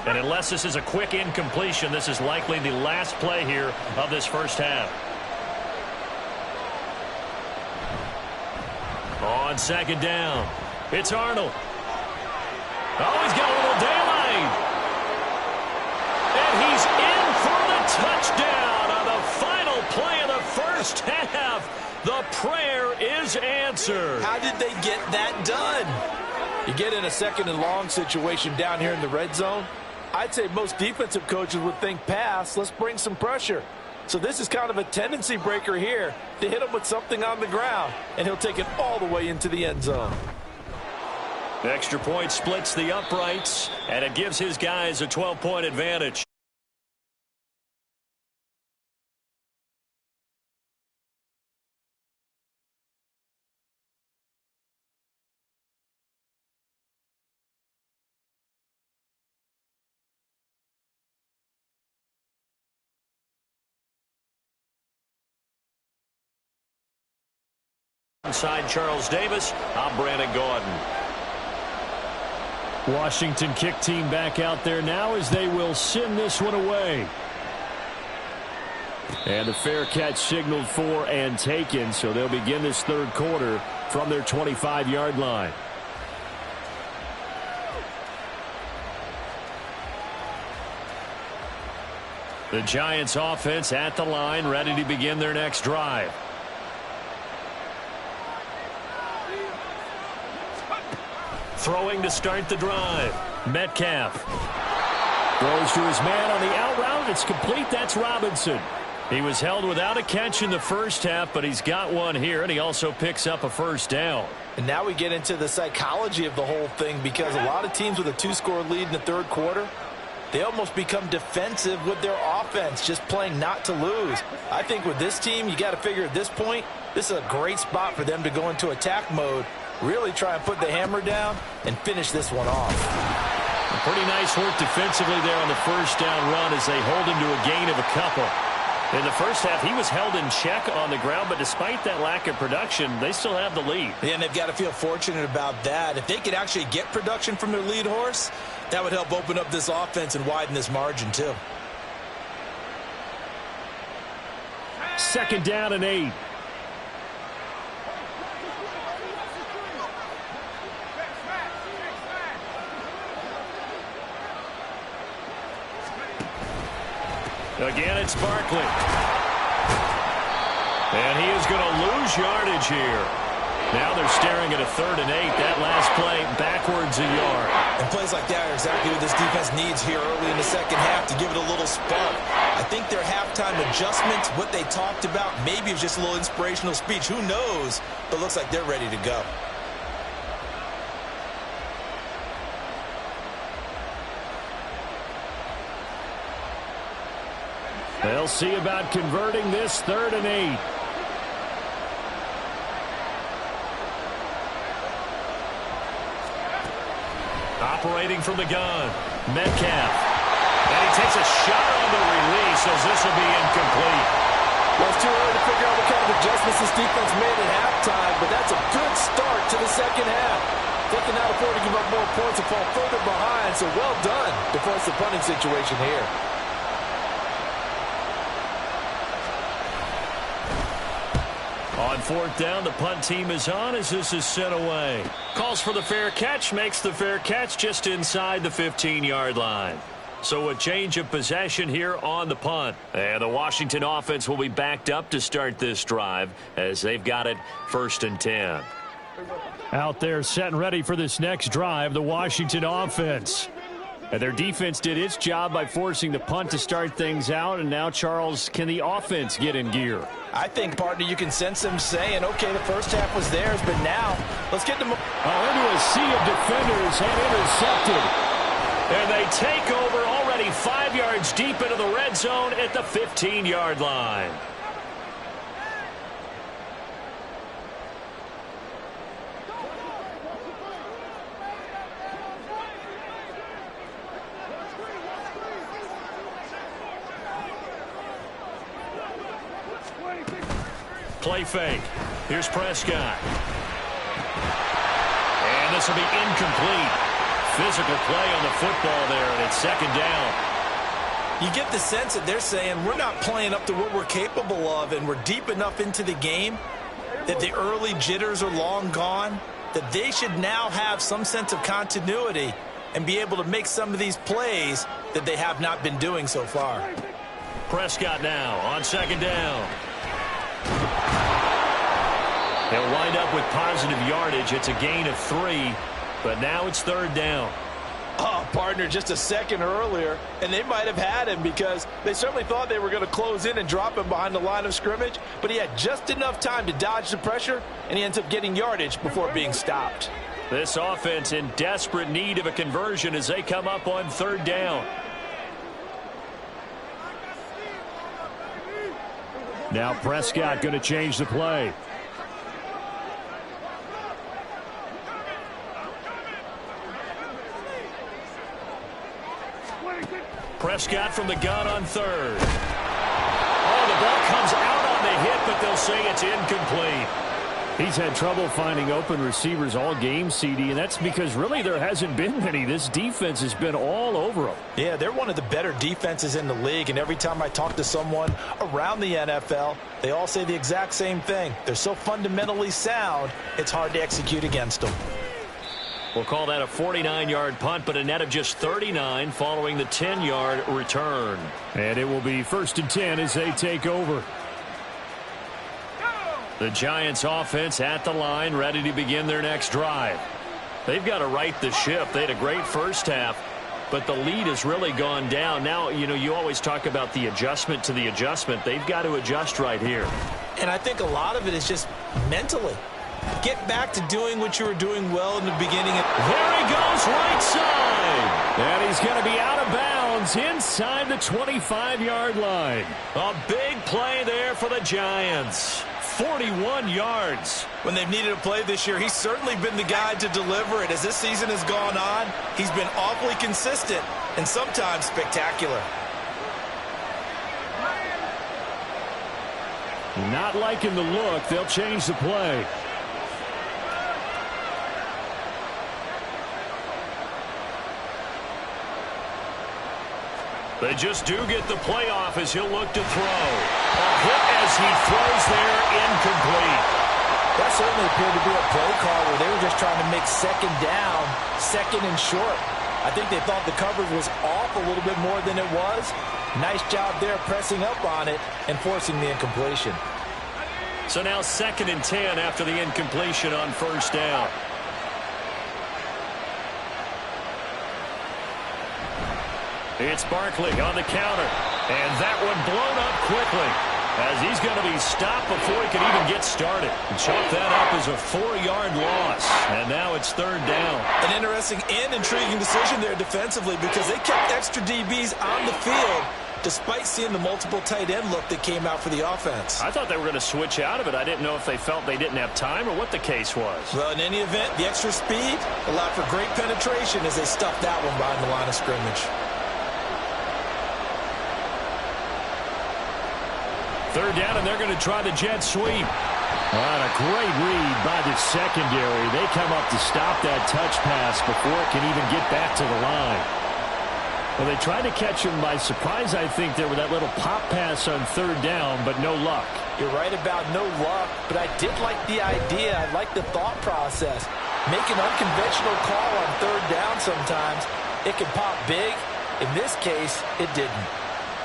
B: And unless this is a quick incompletion, this is likely the last play here of this first half. On 2nd down, it's Arnold. Oh, he's got a little daylight. And he's in for the touchdown on the final play of the first half. The prayer is answered.
C: How did they get that done?
E: You get in a 2nd and long situation down here in the red zone. I'd say most defensive coaches would think pass. Let's bring some pressure. So this is kind of a tendency breaker here to hit him with something on the ground, and he'll take it all the way into the end zone.
B: The extra point splits the uprights, and it gives his guys a 12-point advantage. Inside Charles Davis, I'm Brandon Gaudin.
D: Washington kick team back out there now as they will send this one away. And the fair catch signaled for and taken, so they'll begin this 3rd quarter from their 25-yard line.
B: The Giants offense at the line, ready to begin their next drive. Throwing to start the drive. Metcalf
D: Throws to his man on the out route. It's complete. That's Robinson.
B: He was held without a catch in the first half, but he's got one here, and he also picks up a first down.
E: And now we get into the psychology of the whole thing, because a lot of teams with a 2-score lead in the 3rd quarter, they almost become defensive with their offense, just playing not to lose. I think with this team, you got to figure at this point, this is a great spot for them to go into attack mode, really try and put the hammer down and finish this one off.
B: Pretty nice work defensively there on the first down run as they hold him to a gain of a couple. In the first half, he was held in check on the ground, but despite that lack of production, they still have the lead.
C: Yeah, and they've got to feel fortunate about that. If they could actually get production from their lead horse, that would help open up this offense and widen this margin too.
D: 2nd down and 8.
B: Again, it's Barkley. And he is going to lose yardage here. Now they're staring at a 3rd and 8. That last play backwards a yard.
C: And plays like that are exactly what this defense needs here early in the second half to give it a little spark. I think their halftime adjustment, what they talked about, maybe it was just a little inspirational speech. Who knows? But it looks like they're ready to go.
D: They'll see about converting this 3rd and 8.
B: Operating from the gun, Metcalf. And he takes a shot on the release as this will be incomplete.
E: Well, it's too early to figure out what kind of adjustments this defense made at halftime, but that's a good start to the second half. They can now afford to give up more points and fall further behind, so well done to force the punting situation here.
B: On fourth down, the punt team is on as this is sent away. Calls for the fair catch, makes the fair catch just inside the 15-yard line. So a change of possession here on the punt. And the Washington offense will be backed up to start this drive as they've got it 1st and 10.
A: Out there set and ready for this next drive, the Washington offense. And their defense did its job by forcing the punt to start things out. And now, Charles, can the offense get in gear?
E: I think, partner, you can sense them saying, okay, the first half was theirs, but now let's get them.
A: Into a sea of defenders and intercepted.
B: And they take over already 5 yards deep into the red zone at the 15-yard line. Play fake. Here's Prescott. And this will be incomplete. Physical play on the football there, and it's 2nd down.
C: You get the sense that they're saying we're not playing up to what we're capable of, and we're deep enough into the game that the early jitters are long gone, that they should now have some sense of continuity and be able to make some of these plays that they have not been doing so far.
B: Prescott now on 2nd down. He'll wind up with positive yardage. It's a gain of 3, but now it's 3rd down.
E: Oh, partner, just a second earlier, and they might have had him because they certainly thought they were going to close in and drop him behind the line of scrimmage, but he had just enough time to dodge the pressure, and he ends up getting yardage before being stopped.
B: This offense in desperate need of a conversion as they come up on 3rd down.
A: Now Prescott going to change the play.
B: Prescott from the gun on 3rd. Oh, the ball comes out on the hit, but they'll say it's incomplete.
A: He's had trouble finding open receivers all game, CD, and that's because really there hasn't been many. This defense has been all over them.
E: Yeah, they're one of the better defenses in the league, and every time I talk to someone around the NFL, they all say the exact same thing. They're so fundamentally sound, it's hard to execute against them.
B: We'll call that a 49-yard punt, but a net of just 39 following the 10-yard return.
A: And it will be 1st and 10 as they take over.
B: The Giants offense at the line, ready to begin their next drive. They've got to right the ship. They had a great first half, but the lead has really gone down. Now, you always talk about the adjustment to the adjustment. They've got to adjust right here.
C: And I think a lot of it is just mentally. Get back to doing what you were doing well in the beginning.
B: There he goes, right side.
A: And he's going to be out of bounds inside the 25-yard line.
B: A big play there for the Giants. 41 yards.
C: When they've needed a play this year, he's certainly been the guy to deliver it. As this season has gone on, he's been awfully consistent and sometimes spectacular.
A: Not liking the look. They'll change the play.
B: They just do get the play off as he'll look to throw. A hit as he throws there, incomplete.
E: That certainly appeared to be a play call where they were just trying to make 2nd down, 2nd and short. I think they thought the coverage was off a little bit more than it was. Nice job there pressing up on it and forcing the incompletion.
B: So now 2nd and 10 after the incompletion on 1st down. It's Barkley on the counter. And that one blown up quickly as he's going to be stopped before he can even get started. Chalk that up as a 4-yard loss. And now it's 3rd down.
C: An interesting and intriguing decision there defensively because they kept extra DBs on the field despite seeing the multiple tight end look that came out for the offense.
B: I thought they were going to switch out of it. I didn't know if they felt they didn't have time or what the case was.
C: Well, in any event, the extra speed allowed for great penetration as they stuffed that one behind the line of scrimmage.
B: 3rd down, and they're going to try the jet sweep.
A: And a great read by the secondary. They come up to stop that touch pass before it can even get back to the line. Well, they tried to catch him by surprise, I think, there with that little pop pass on third down, but no luck.
E: You're right about no luck, but I did like the idea. I like the thought process. Make an unconventional call on third down sometimes. It can pop big. In this case, it didn't.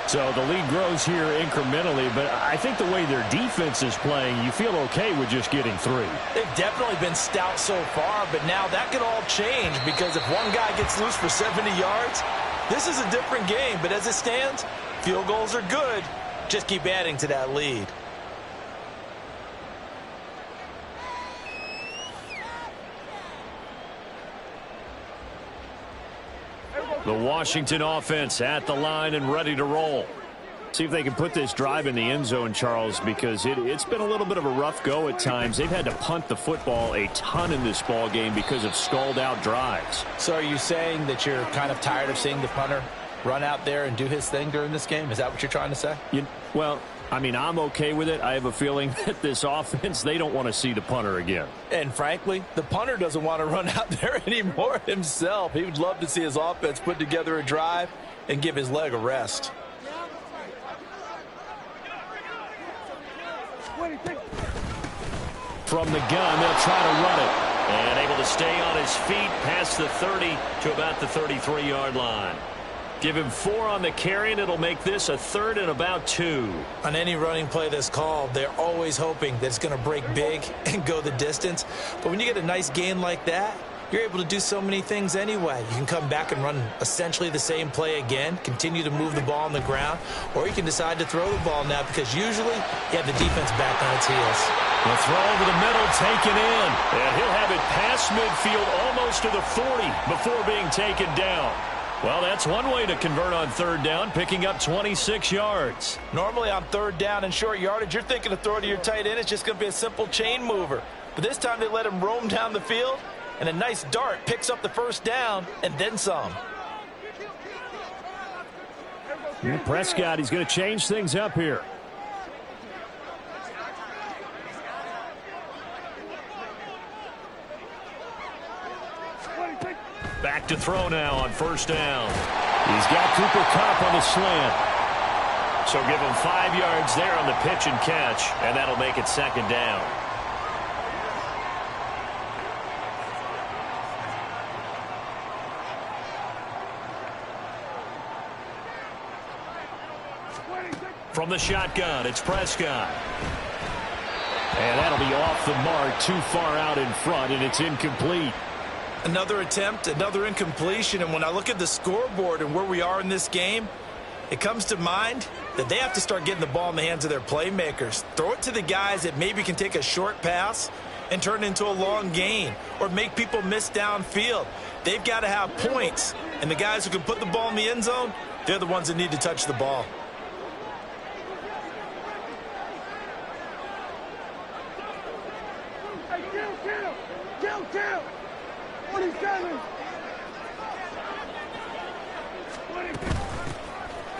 A: So the lead grows here incrementally, but I think the way their defense is playing, you feel okay with just getting 3.
E: They've definitely been stout so far, but now that could all change because if one guy gets loose for 70 yards, this is a different game. But as it stands, field goals are good. Just keep adding to that lead.
A: The Washington offense at the line and ready to roll. See if they can put this drive in the end zone, Charles, because it's been a little bit of a rough go at times. They've had to punt the football a ton in this ball game because of stalled-out drives.
E: So are you saying that you're kind of tired of seeing the punter run out there and do his thing during this game? Is that what you're trying to say?
A: Well, I mean, I'm okay with it. I have a feeling that this offense, they don't want to see the punter again.
E: And frankly, the punter doesn't want to run out there anymore himself. He would love to see his offense put together a drive and give his leg a rest.
A: From the gun, they'll try to run it.
B: And able to stay on his feet past the 30 to about the 33-yard line. Give him 4 on the carry, and it'll make this a 3rd and about 2.
E: On any running play that's called, they're always hoping that it's going to break big and go the distance. But when you get a nice gain like that, you're able to do so many things anyway. You can come back and run essentially the same play again, continue to move the ball on the ground, or you can decide to throw the ball now because usually you have the defense back on its heels.
A: The throw over the middle taken in.
B: And he'll have it past midfield almost to the 40 before being taken down. Well, that's one way to convert on third down, picking up 26 yards.
E: Normally on third down and short yardage, you're thinking of throwing to your tight end. It's just going to be a simple chain mover. But this time they let him roam down the field, and a nice dart picks up the first down and then some.
A: Prescott, he's going to change things up here.
B: Back to throw now on first down.
A: He's got Cooper Kupp on the slant.
B: So give him 5 yards there on the pitch and catch, and that'll make it second down. From the shotgun, it's Prescott.
A: And that'll be off the mark, too far out in front, and it's incomplete.
E: Another attempt, another incompletion, and when I look at the scoreboard and where we are in this game, it comes to mind that they have to start getting the ball in the hands of their playmakers. Throw it to the guys that maybe can take a short pass and turn it into a long gain or make people miss downfield. They've got to have points, and the guys who can put the ball in the end zone, they're the ones that need to touch the ball.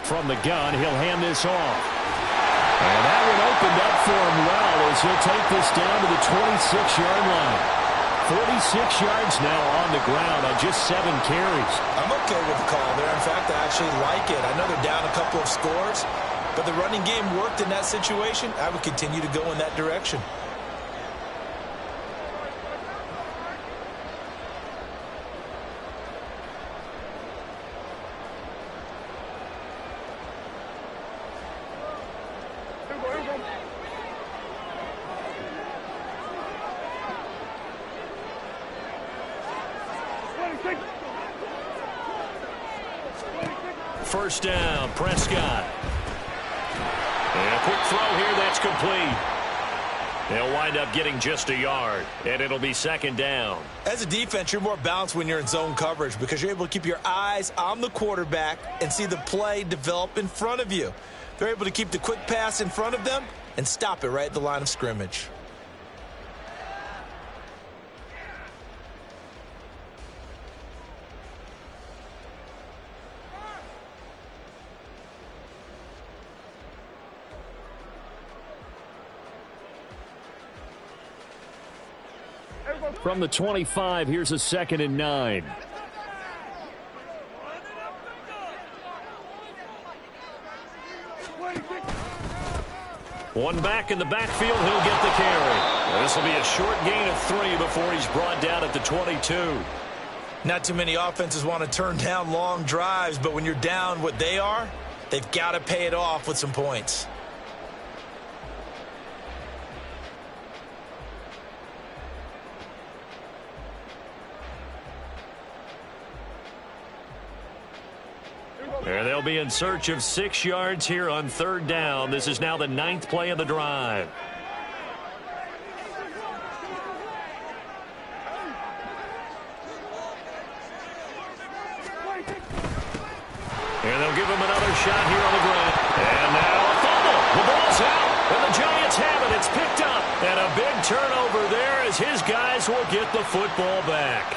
A: From the gun, he'll hand this off. And that one opened up for him well as he'll take this down to the 26-yard line. 46 yards now on the ground on just 7 carries.
E: I'm okay with the call there. In fact, I actually like it. I know they're down a couple of scores, but the running game worked in that situation. I would continue to go in that direction.
B: First down, Prescott. And a quick throw here that's complete. They'll wind up getting just a yard, and it'll be second down.
E: As a defense, you're more balanced when you're in zone coverage because you're able to keep your eyes on the quarterback and see the play develop in front of you. They're able to keep the quick pass in front of them and stop it right at the line of scrimmage.
D: From the 25, here's a 2nd and 9.
B: One back in the backfield, he'll get the carry. This will be a short gain of 3 before he's brought down at the 22.
C: Not too many offenses want to turn down long drives, but when you're down what they are, they've got to pay it off with some points.
B: And they'll be in search of 6 yards here on 3rd down. This is now the 9th play of the drive. And they'll give him another shot here on the ground. And now a fumble. The ball's out. And the Giants have it. It's picked up. And a big turnover there as his guys will get the football back.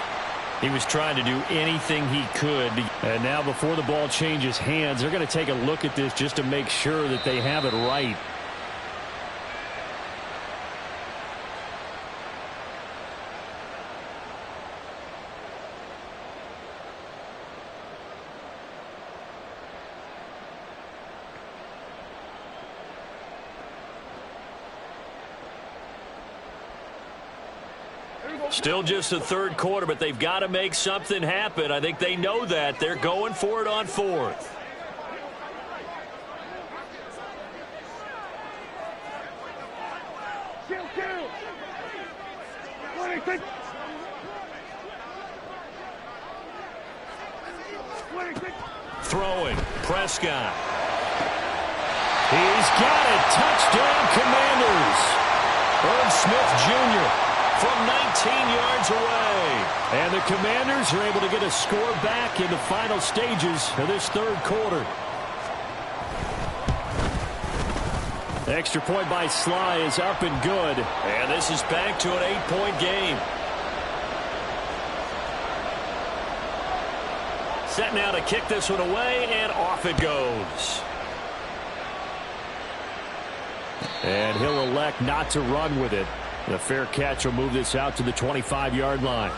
D: He was trying to do anything he could. And now before the ball changes hands, they're going to take a look at this just to make sure that they have it right.
B: Still just the 3rd quarter, but they've got to make something happen. I think they know that. They're going for it on 4th. Throwing, Prescott.
D: He's got it. Touchdown, Commanders.
B: Irv Smith Jr. from 19 yards away.
D: And the Commanders are able to get a score back in the final stages of this 3rd quarter. The extra point by Sly is up and good.
B: And this is back to an 8-point game. Set now to kick this one away, and off it goes.
D: And he'll elect not to run with it. The fair catch will move this out to the 25-yard line.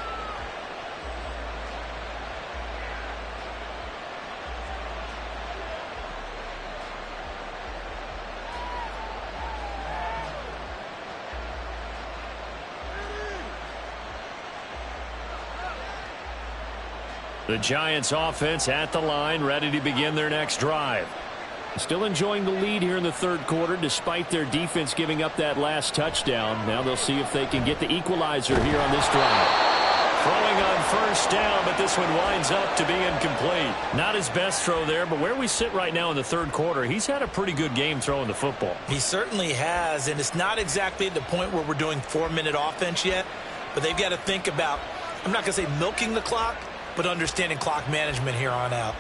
B: The Giants offense at the line, ready to begin their next drive.
D: Still enjoying the lead here in the 3rd quarter despite their defense giving up that last touchdown. Now they'll see if they can get the equalizer here on this drive.
B: Throwing on 1st down, but this one winds up to be incomplete. Not his best throw there, but where we sit right now in the 3rd quarter, he's had a pretty good game throwing the football.
C: He certainly has, and it's not exactly at the point where we're doing 4-minute offense yet, but they've got to think about, I'm not going to say milking the clock, but understanding clock management here on out.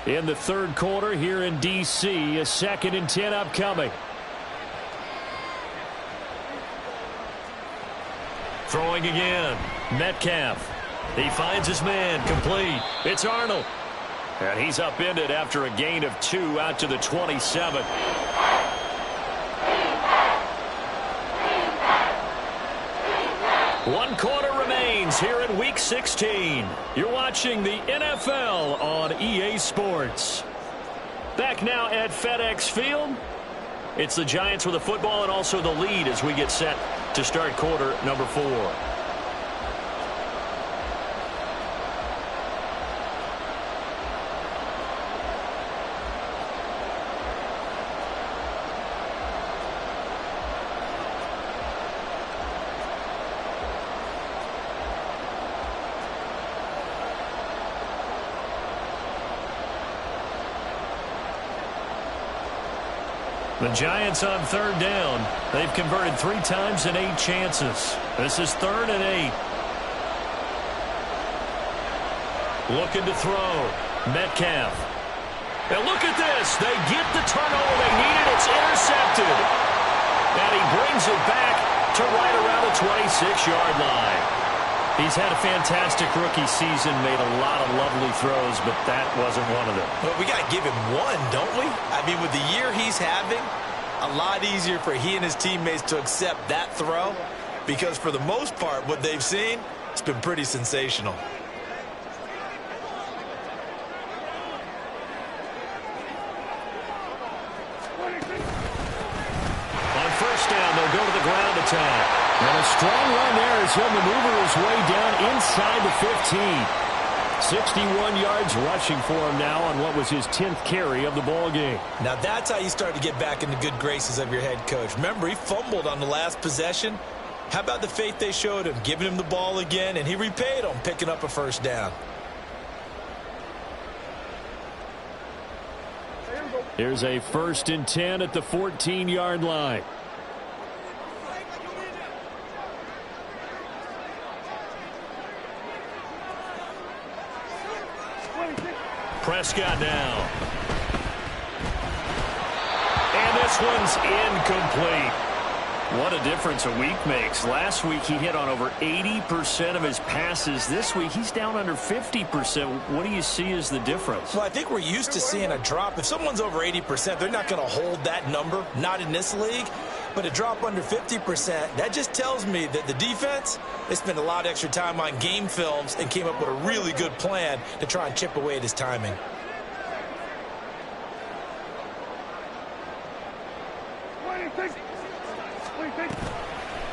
D: In the 3rd quarter here in D.C., a 2nd and 10 upcoming.
B: Throwing again. Metcalf. He finds his man. Complete. It's Arnold. And he's upended after a gain of 2 out to the 27. One quarter remains here in Week 16. You're watching the NFL on EA Sports. Back now at FedEx Field. It's the Giants with the football and also the lead as we get set to start quarter number 4. The Giants on 3rd down. They've converted 3 times in 8 chances. This is 3rd and 8. Looking to throw. Metcalf. And look at this. They get the turnover they needed. It's intercepted. And he brings it back to right around the 26-yard line. He's had a fantastic rookie season, made a lot of lovely throws, but that wasn't one of them.
C: Well, we got to give him one, don't we? I mean, with the year he's having, a lot easier for he and his teammates to accept that throw because for the most part, what they've seen, it's been pretty sensational.
B: On first down, they'll go to the ground attack.
A: And a strong run there as he'll maneuver his way down inside the 15. 61 yards rushing for him now on what was his 10th carry of the ball game.
C: Now that's how you start to get back in the good graces of your head coach. Remember, he fumbled on the last possession. How about the faith they showed him, giving him the ball again, and he repaid them, picking up a first down.
A: Here's a 1st and 10 at the 14-yard line.
B: Prescott now. And this one's incomplete.
D: What a difference a week makes. Last week he hit on over 80% of his passes. This week he's down under 50%. What do you see as the difference?
C: Well, I think we're used to seeing a drop. If someone's over 80%, they're not going to hold that number, not in this league. But a drop under 50%, that just tells me that the defense, they spent a lot of extra time on game films and came up with a really good plan to try and chip away at his timing.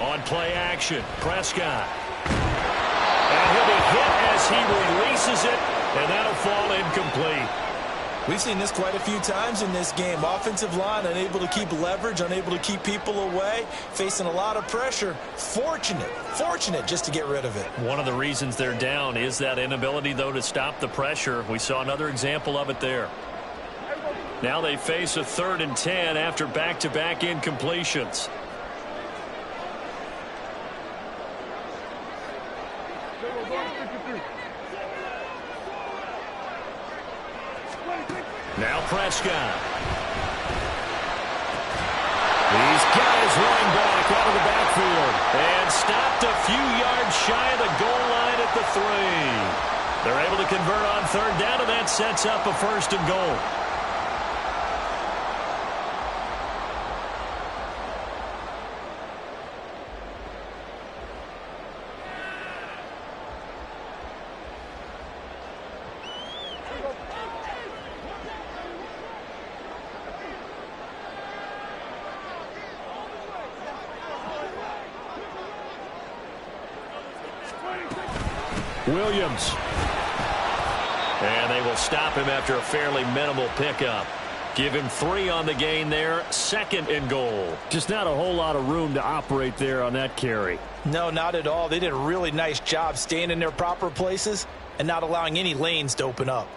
B: On play action, Prescott. And he'll be hit as he releases it, and that'll fall incomplete.
C: We've seen this quite a few times in this game. Offensive line unable to keep leverage, unable to keep people away, facing a lot of pressure. Fortunate just to get rid of it.
B: One of the reasons they're down is that inability, though, to stop the pressure. We saw another example of it there. Now they face a 3rd and 10 after back-to-back incompletions. Now Prescott. These guys running back out of the backfield. And stopped a few yards shy of the goal line at the 3. They're able to convert on 3rd down, and that sets up a 1st and goal. Williams. And they will stop him after a fairly minimal pickup. Give him 3 on the gain there. 2nd and goal.
A: Just not a whole lot of room to operate there on that carry.
E: No, not at all. They did a really nice job staying in their proper places and not allowing any lanes to open up.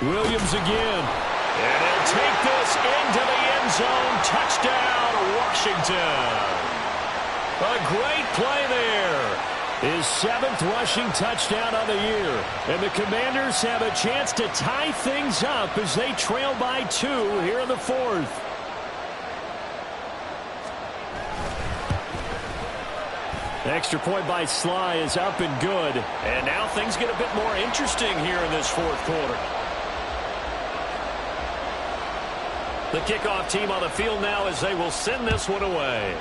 B: Williams again. And he'll take this into the end zone. Touchdown, Washington. A great play there.
A: His 7th rushing touchdown on the year. And the Commanders have a chance to tie things up as they trail by 2 here in the 4th. Extra point by Sly is up and good.
B: And now things get a bit more interesting here in this 4th quarter. The kickoff team on the field now as they will send this one away.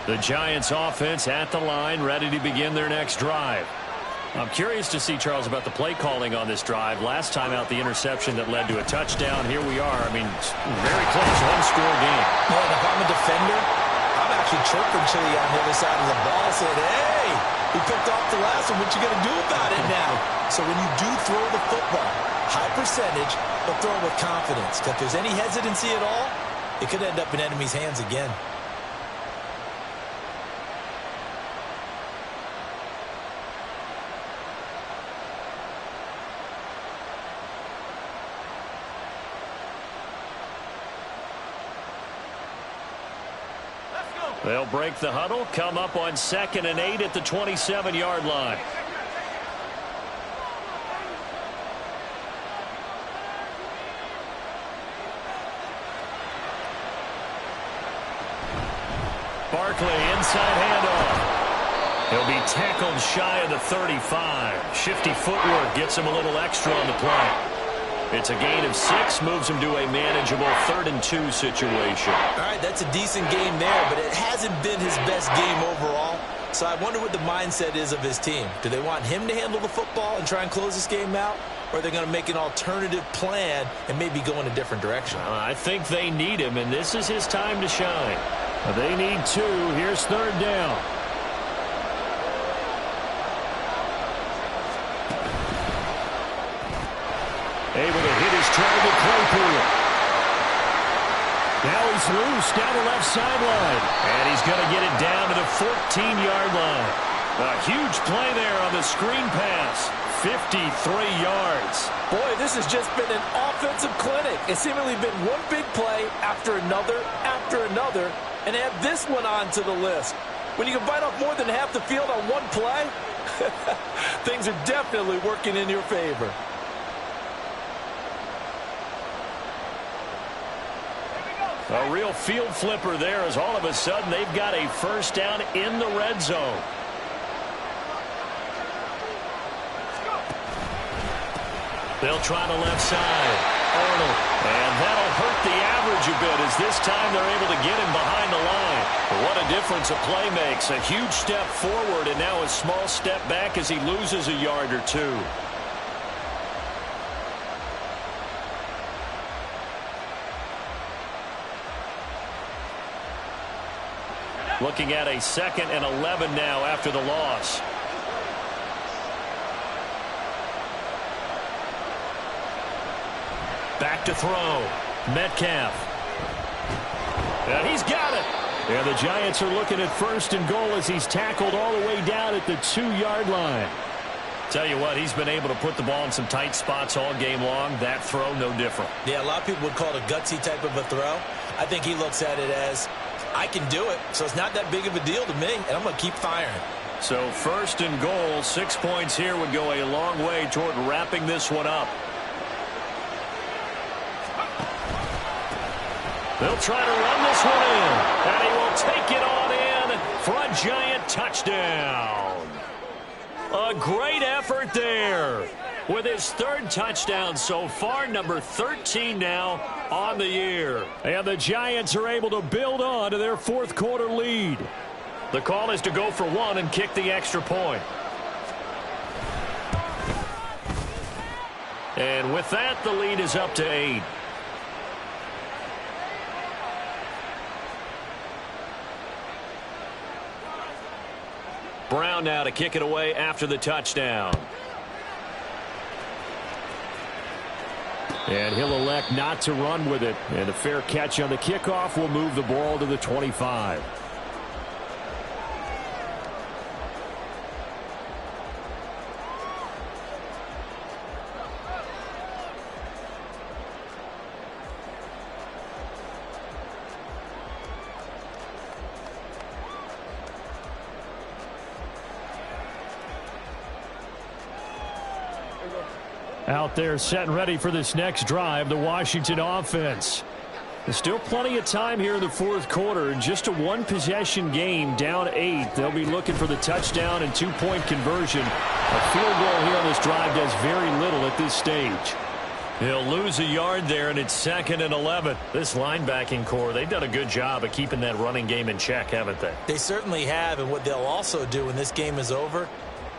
B: The Giants offense at the line, ready to begin their next drive.
D: I'm curious to see, Charles, about the play calling on this drive. Last time out, the interception that led to a touchdown. Here we are. I mean, very close, one-score game.
C: Well, if I'm a defender, I'm actually chirping Chili on the other side of the ball, saying, hey, we picked off the last one. What you going to do about it now? So when you do throw the football, high percentage, but throw it with confidence. If there's any hesitancy at all, it could end up in enemy's hands again.
D: They'll break the huddle, come up on 2nd and 8 at the 27-yard line. Barkley, inside handoff. He'll be tackled shy of the 35. Shifty footwork gets him a little extra on the play. It's a gain of 6, moves him to a manageable 3rd and 2 situation.
C: All right, that's a decent game there, but it hasn't been his best game overall. So I wonder what the mindset is of his team. Do they want him to handle the football and try and close this game out? Or are they going to make an alternative plan and maybe go in a different direction?
D: I think they need him, and this is his time to shine. They need 2. Here's 3rd down. Able to hit his target, Claypool. Now he's loose down the left sideline. And he's going to get it down to the 14-yard line. A huge play there on the screen pass. 53 yards.
E: Boy, this has just been an offensive clinic. It's seemingly been one big play after another, and add this one onto the list. When you can bite off more than half the field on one play, things are definitely working in your favor.
D: A real field flipper there as all of a sudden they've got a first down in the red zone. They'll try the left side. Arnold. And that'll hurt the average a bit as this time they're able to get him behind the line. What a difference a play makes. A huge step forward and now a small step back as he loses a yard or 2. Looking at a 2nd and 11 now after the loss. Back to throw. Metcalf. And he's got it. And the Giants are looking at 1st and goal as he's tackled all the way down at the 2-yard line. Tell you what, he's been able to put the ball in some tight spots all game long. That throw, no different.
C: Yeah, a lot of people would call it a gutsy type of a throw. I think he looks at it as, I can do it, so it's not that big of a deal to me, and I'm going to keep firing.
D: So 1st and goal, 6 points here would go a long way toward wrapping this one up. They'll try to run this one in, and he will take it on in for a Giant touchdown. A great effort there with his 3rd touchdown so far, number 13 now on the year. And the Giants are able to build on to their 4th quarter lead. The call is to go for 1 and kick the extra point. And with that, the lead is up to 8. Brown now to kick it away after the touchdown. And he'll elect not to run with it. And a fair catch on the kickoff will move the ball to the 25. Out there set and ready for this next drive, the Washington offense. There's still plenty of time here in the 4th quarter. Just a 1-possession game, down 8. They'll be looking for the touchdown and 2-point conversion. A field goal here on this drive does very little at this stage. He'll lose a yard there, and it's 2nd and 11. This linebacking core, they've done a good job of keeping that running game in check, haven't they?
C: They certainly have, and what they'll also do when this game is over,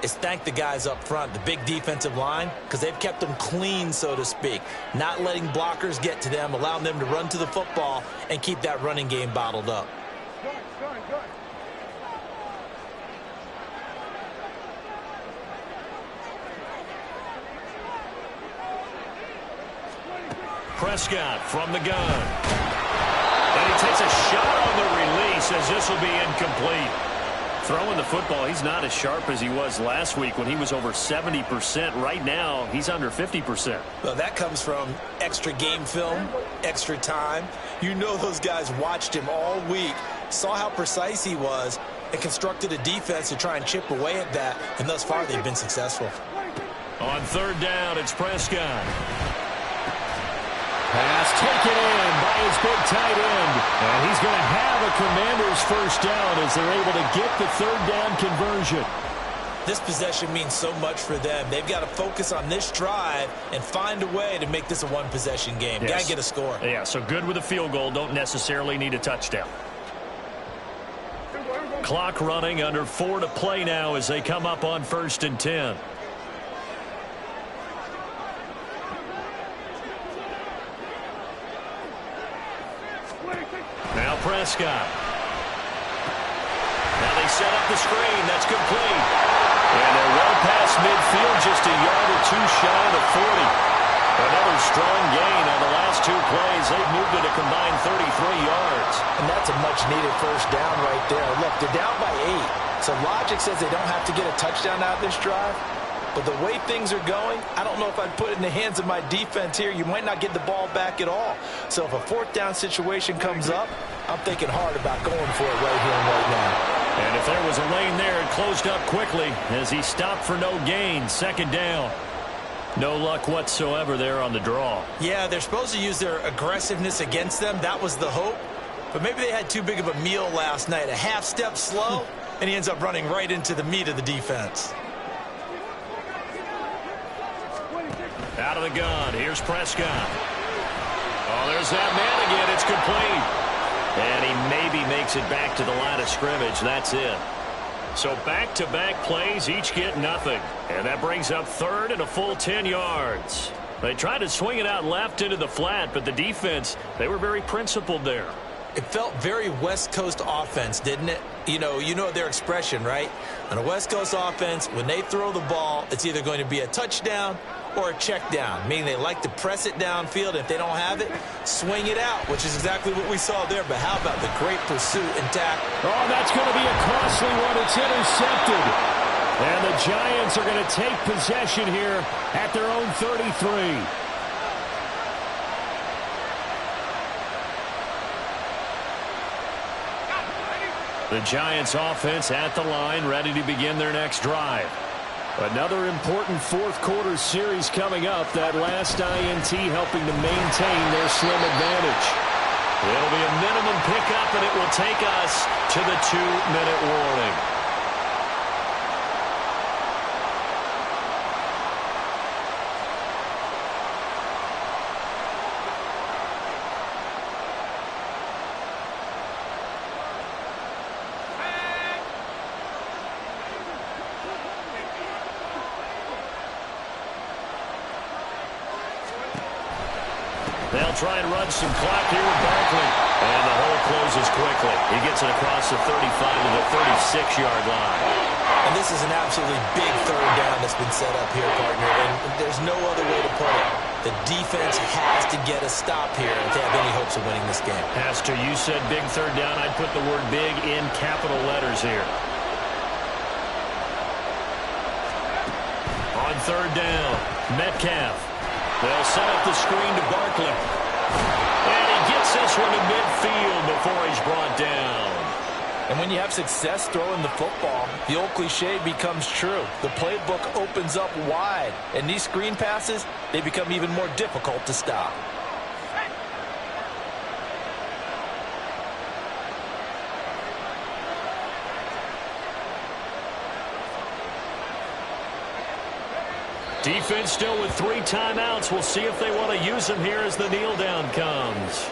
C: is thank the guys up front, the big defensive line, because they've kept them clean, so to speak, not letting blockers get to them, allowing them to run to the football and keep that running game bottled up.
B: Prescott from the gun. And he takes a shot on the release as this will be incomplete.
D: Throwing the football, he's not as sharp as he was last week when he was over 70%. Right now, he's under 50%.
C: Well, that comes from extra game film, extra time. You know those guys watched him all week, saw how precise he was, and constructed a defense to try and chip away at that, and thus far they've been successful.
B: On third down, it's Prescott.
A: Pass taken in by his big tight end. And he's going to have a Commanders first down as they're able to get the third down conversion.
C: This possession means so much for them. They've got to focus on this drive and find a way to make this a one-possession game.
D: Yes.
C: Got to get a score.
D: Yeah, so good with a field goal. Don't necessarily need a touchdown.
B: Clock running, under 4 to play now as they come up on 1st and 10. Now Prescott. Now they set up the screen. That's complete. And they're well past midfield, just a yard or two shy of the 40. Another strong gain on the last 2 plays. They've moved it a combined 33 yards.
E: And that's a much-needed first down right there. Look, they're down by 8. So logic says they don't have to get a touchdown out of this drive. But the way things are going, I don't know if I'd put it in the hands of my defense here. You might not get the ball back at all. So if a 4th down situation comes up, I'm thinking hard about going for it right here and right now.
B: And if there was a lane there, it closed up quickly as he stopped for no gain. 2nd down. No luck whatsoever there on the draw.
C: Yeah, they're supposed to use their aggressiveness against them. That was the hope. But maybe they had too big of a meal last night. A half step slow, and he ends up running right into the meat of the defense.
B: Out of the gun. Here's Prescott. Oh, there's that man again. It's complete. And he maybe makes it back to the line of scrimmage. That's it. So back-to-back plays, each get nothing. And that brings up 3rd and a full 10 yards. They tried to swing it out left into the flat, but the defense, they were very principled there.
C: It felt very West Coast offense, didn't it? You know their expression, right? On a West Coast offense, when they throw the ball, it's either going to be a touchdown or a check down, meaning they like to press it downfield. If they don't have it, swing it out, which is exactly what we saw there. But how about the great pursuit and tackle?
A: Oh, that's going to be a costly one. It's intercepted. And the Giants are going to take possession here at their own 33.
B: The Giants offense at the line, ready to begin their next drive.
A: Another important 4th quarter series coming up. That last INT helping to maintain their slim advantage.
B: It'll be a minimum pickup, and it will take us to the 2-minute warning. They'll try and run some clock here with Barkley. And the hole closes quickly. He gets it across the 35 to the 36-yard line.
C: And this is an absolutely big 3rd down that's been set up here, partner. And there's no other way to put it. The defense has to get a stop here if they have any hopes of winning this game.
B: Pastor, you said big 3rd down. I'd put the word big in capital letters here. On 3rd down, Metcalf. They'll set up the screen to Barkley. And he gets this one to midfield before he's brought down.
E: And when you have success throwing the football, the old cliche becomes true. The playbook opens up wide. And these screen passes, they become even more difficult to stop.
B: Defense still with 3 timeouts. We'll see if they want to use them here as the kneel down comes.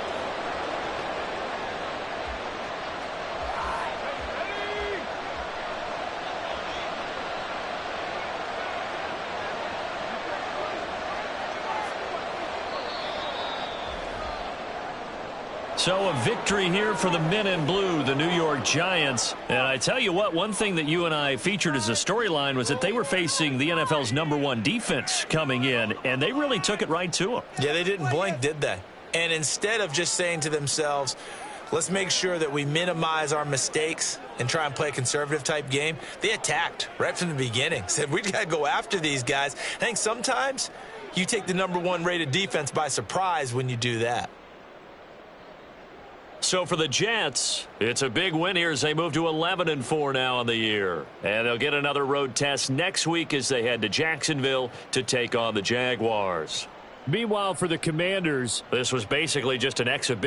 B: So a victory here for the men in blue, the New York Giants. And I tell you what, one thing that you and I featured as a storyline was that they were facing the NFL's #1 defense coming in, and they really took it right to them.
E: Yeah, they didn't blink, did they? And instead of just saying to themselves, let's make sure that we minimize our mistakes and try and play a conservative type game, they attacked right from the beginning. Said, we got to go after these guys. I think sometimes you take the #1 rated defense by surprise when you do that.
B: So for the Jets, it's a big win here as they move to 11-4 now on the year. And they'll get another road test next week as they head to Jacksonville to take on the Jaguars.
D: Meanwhile, for the Commanders,
B: this was basically just an exhibition.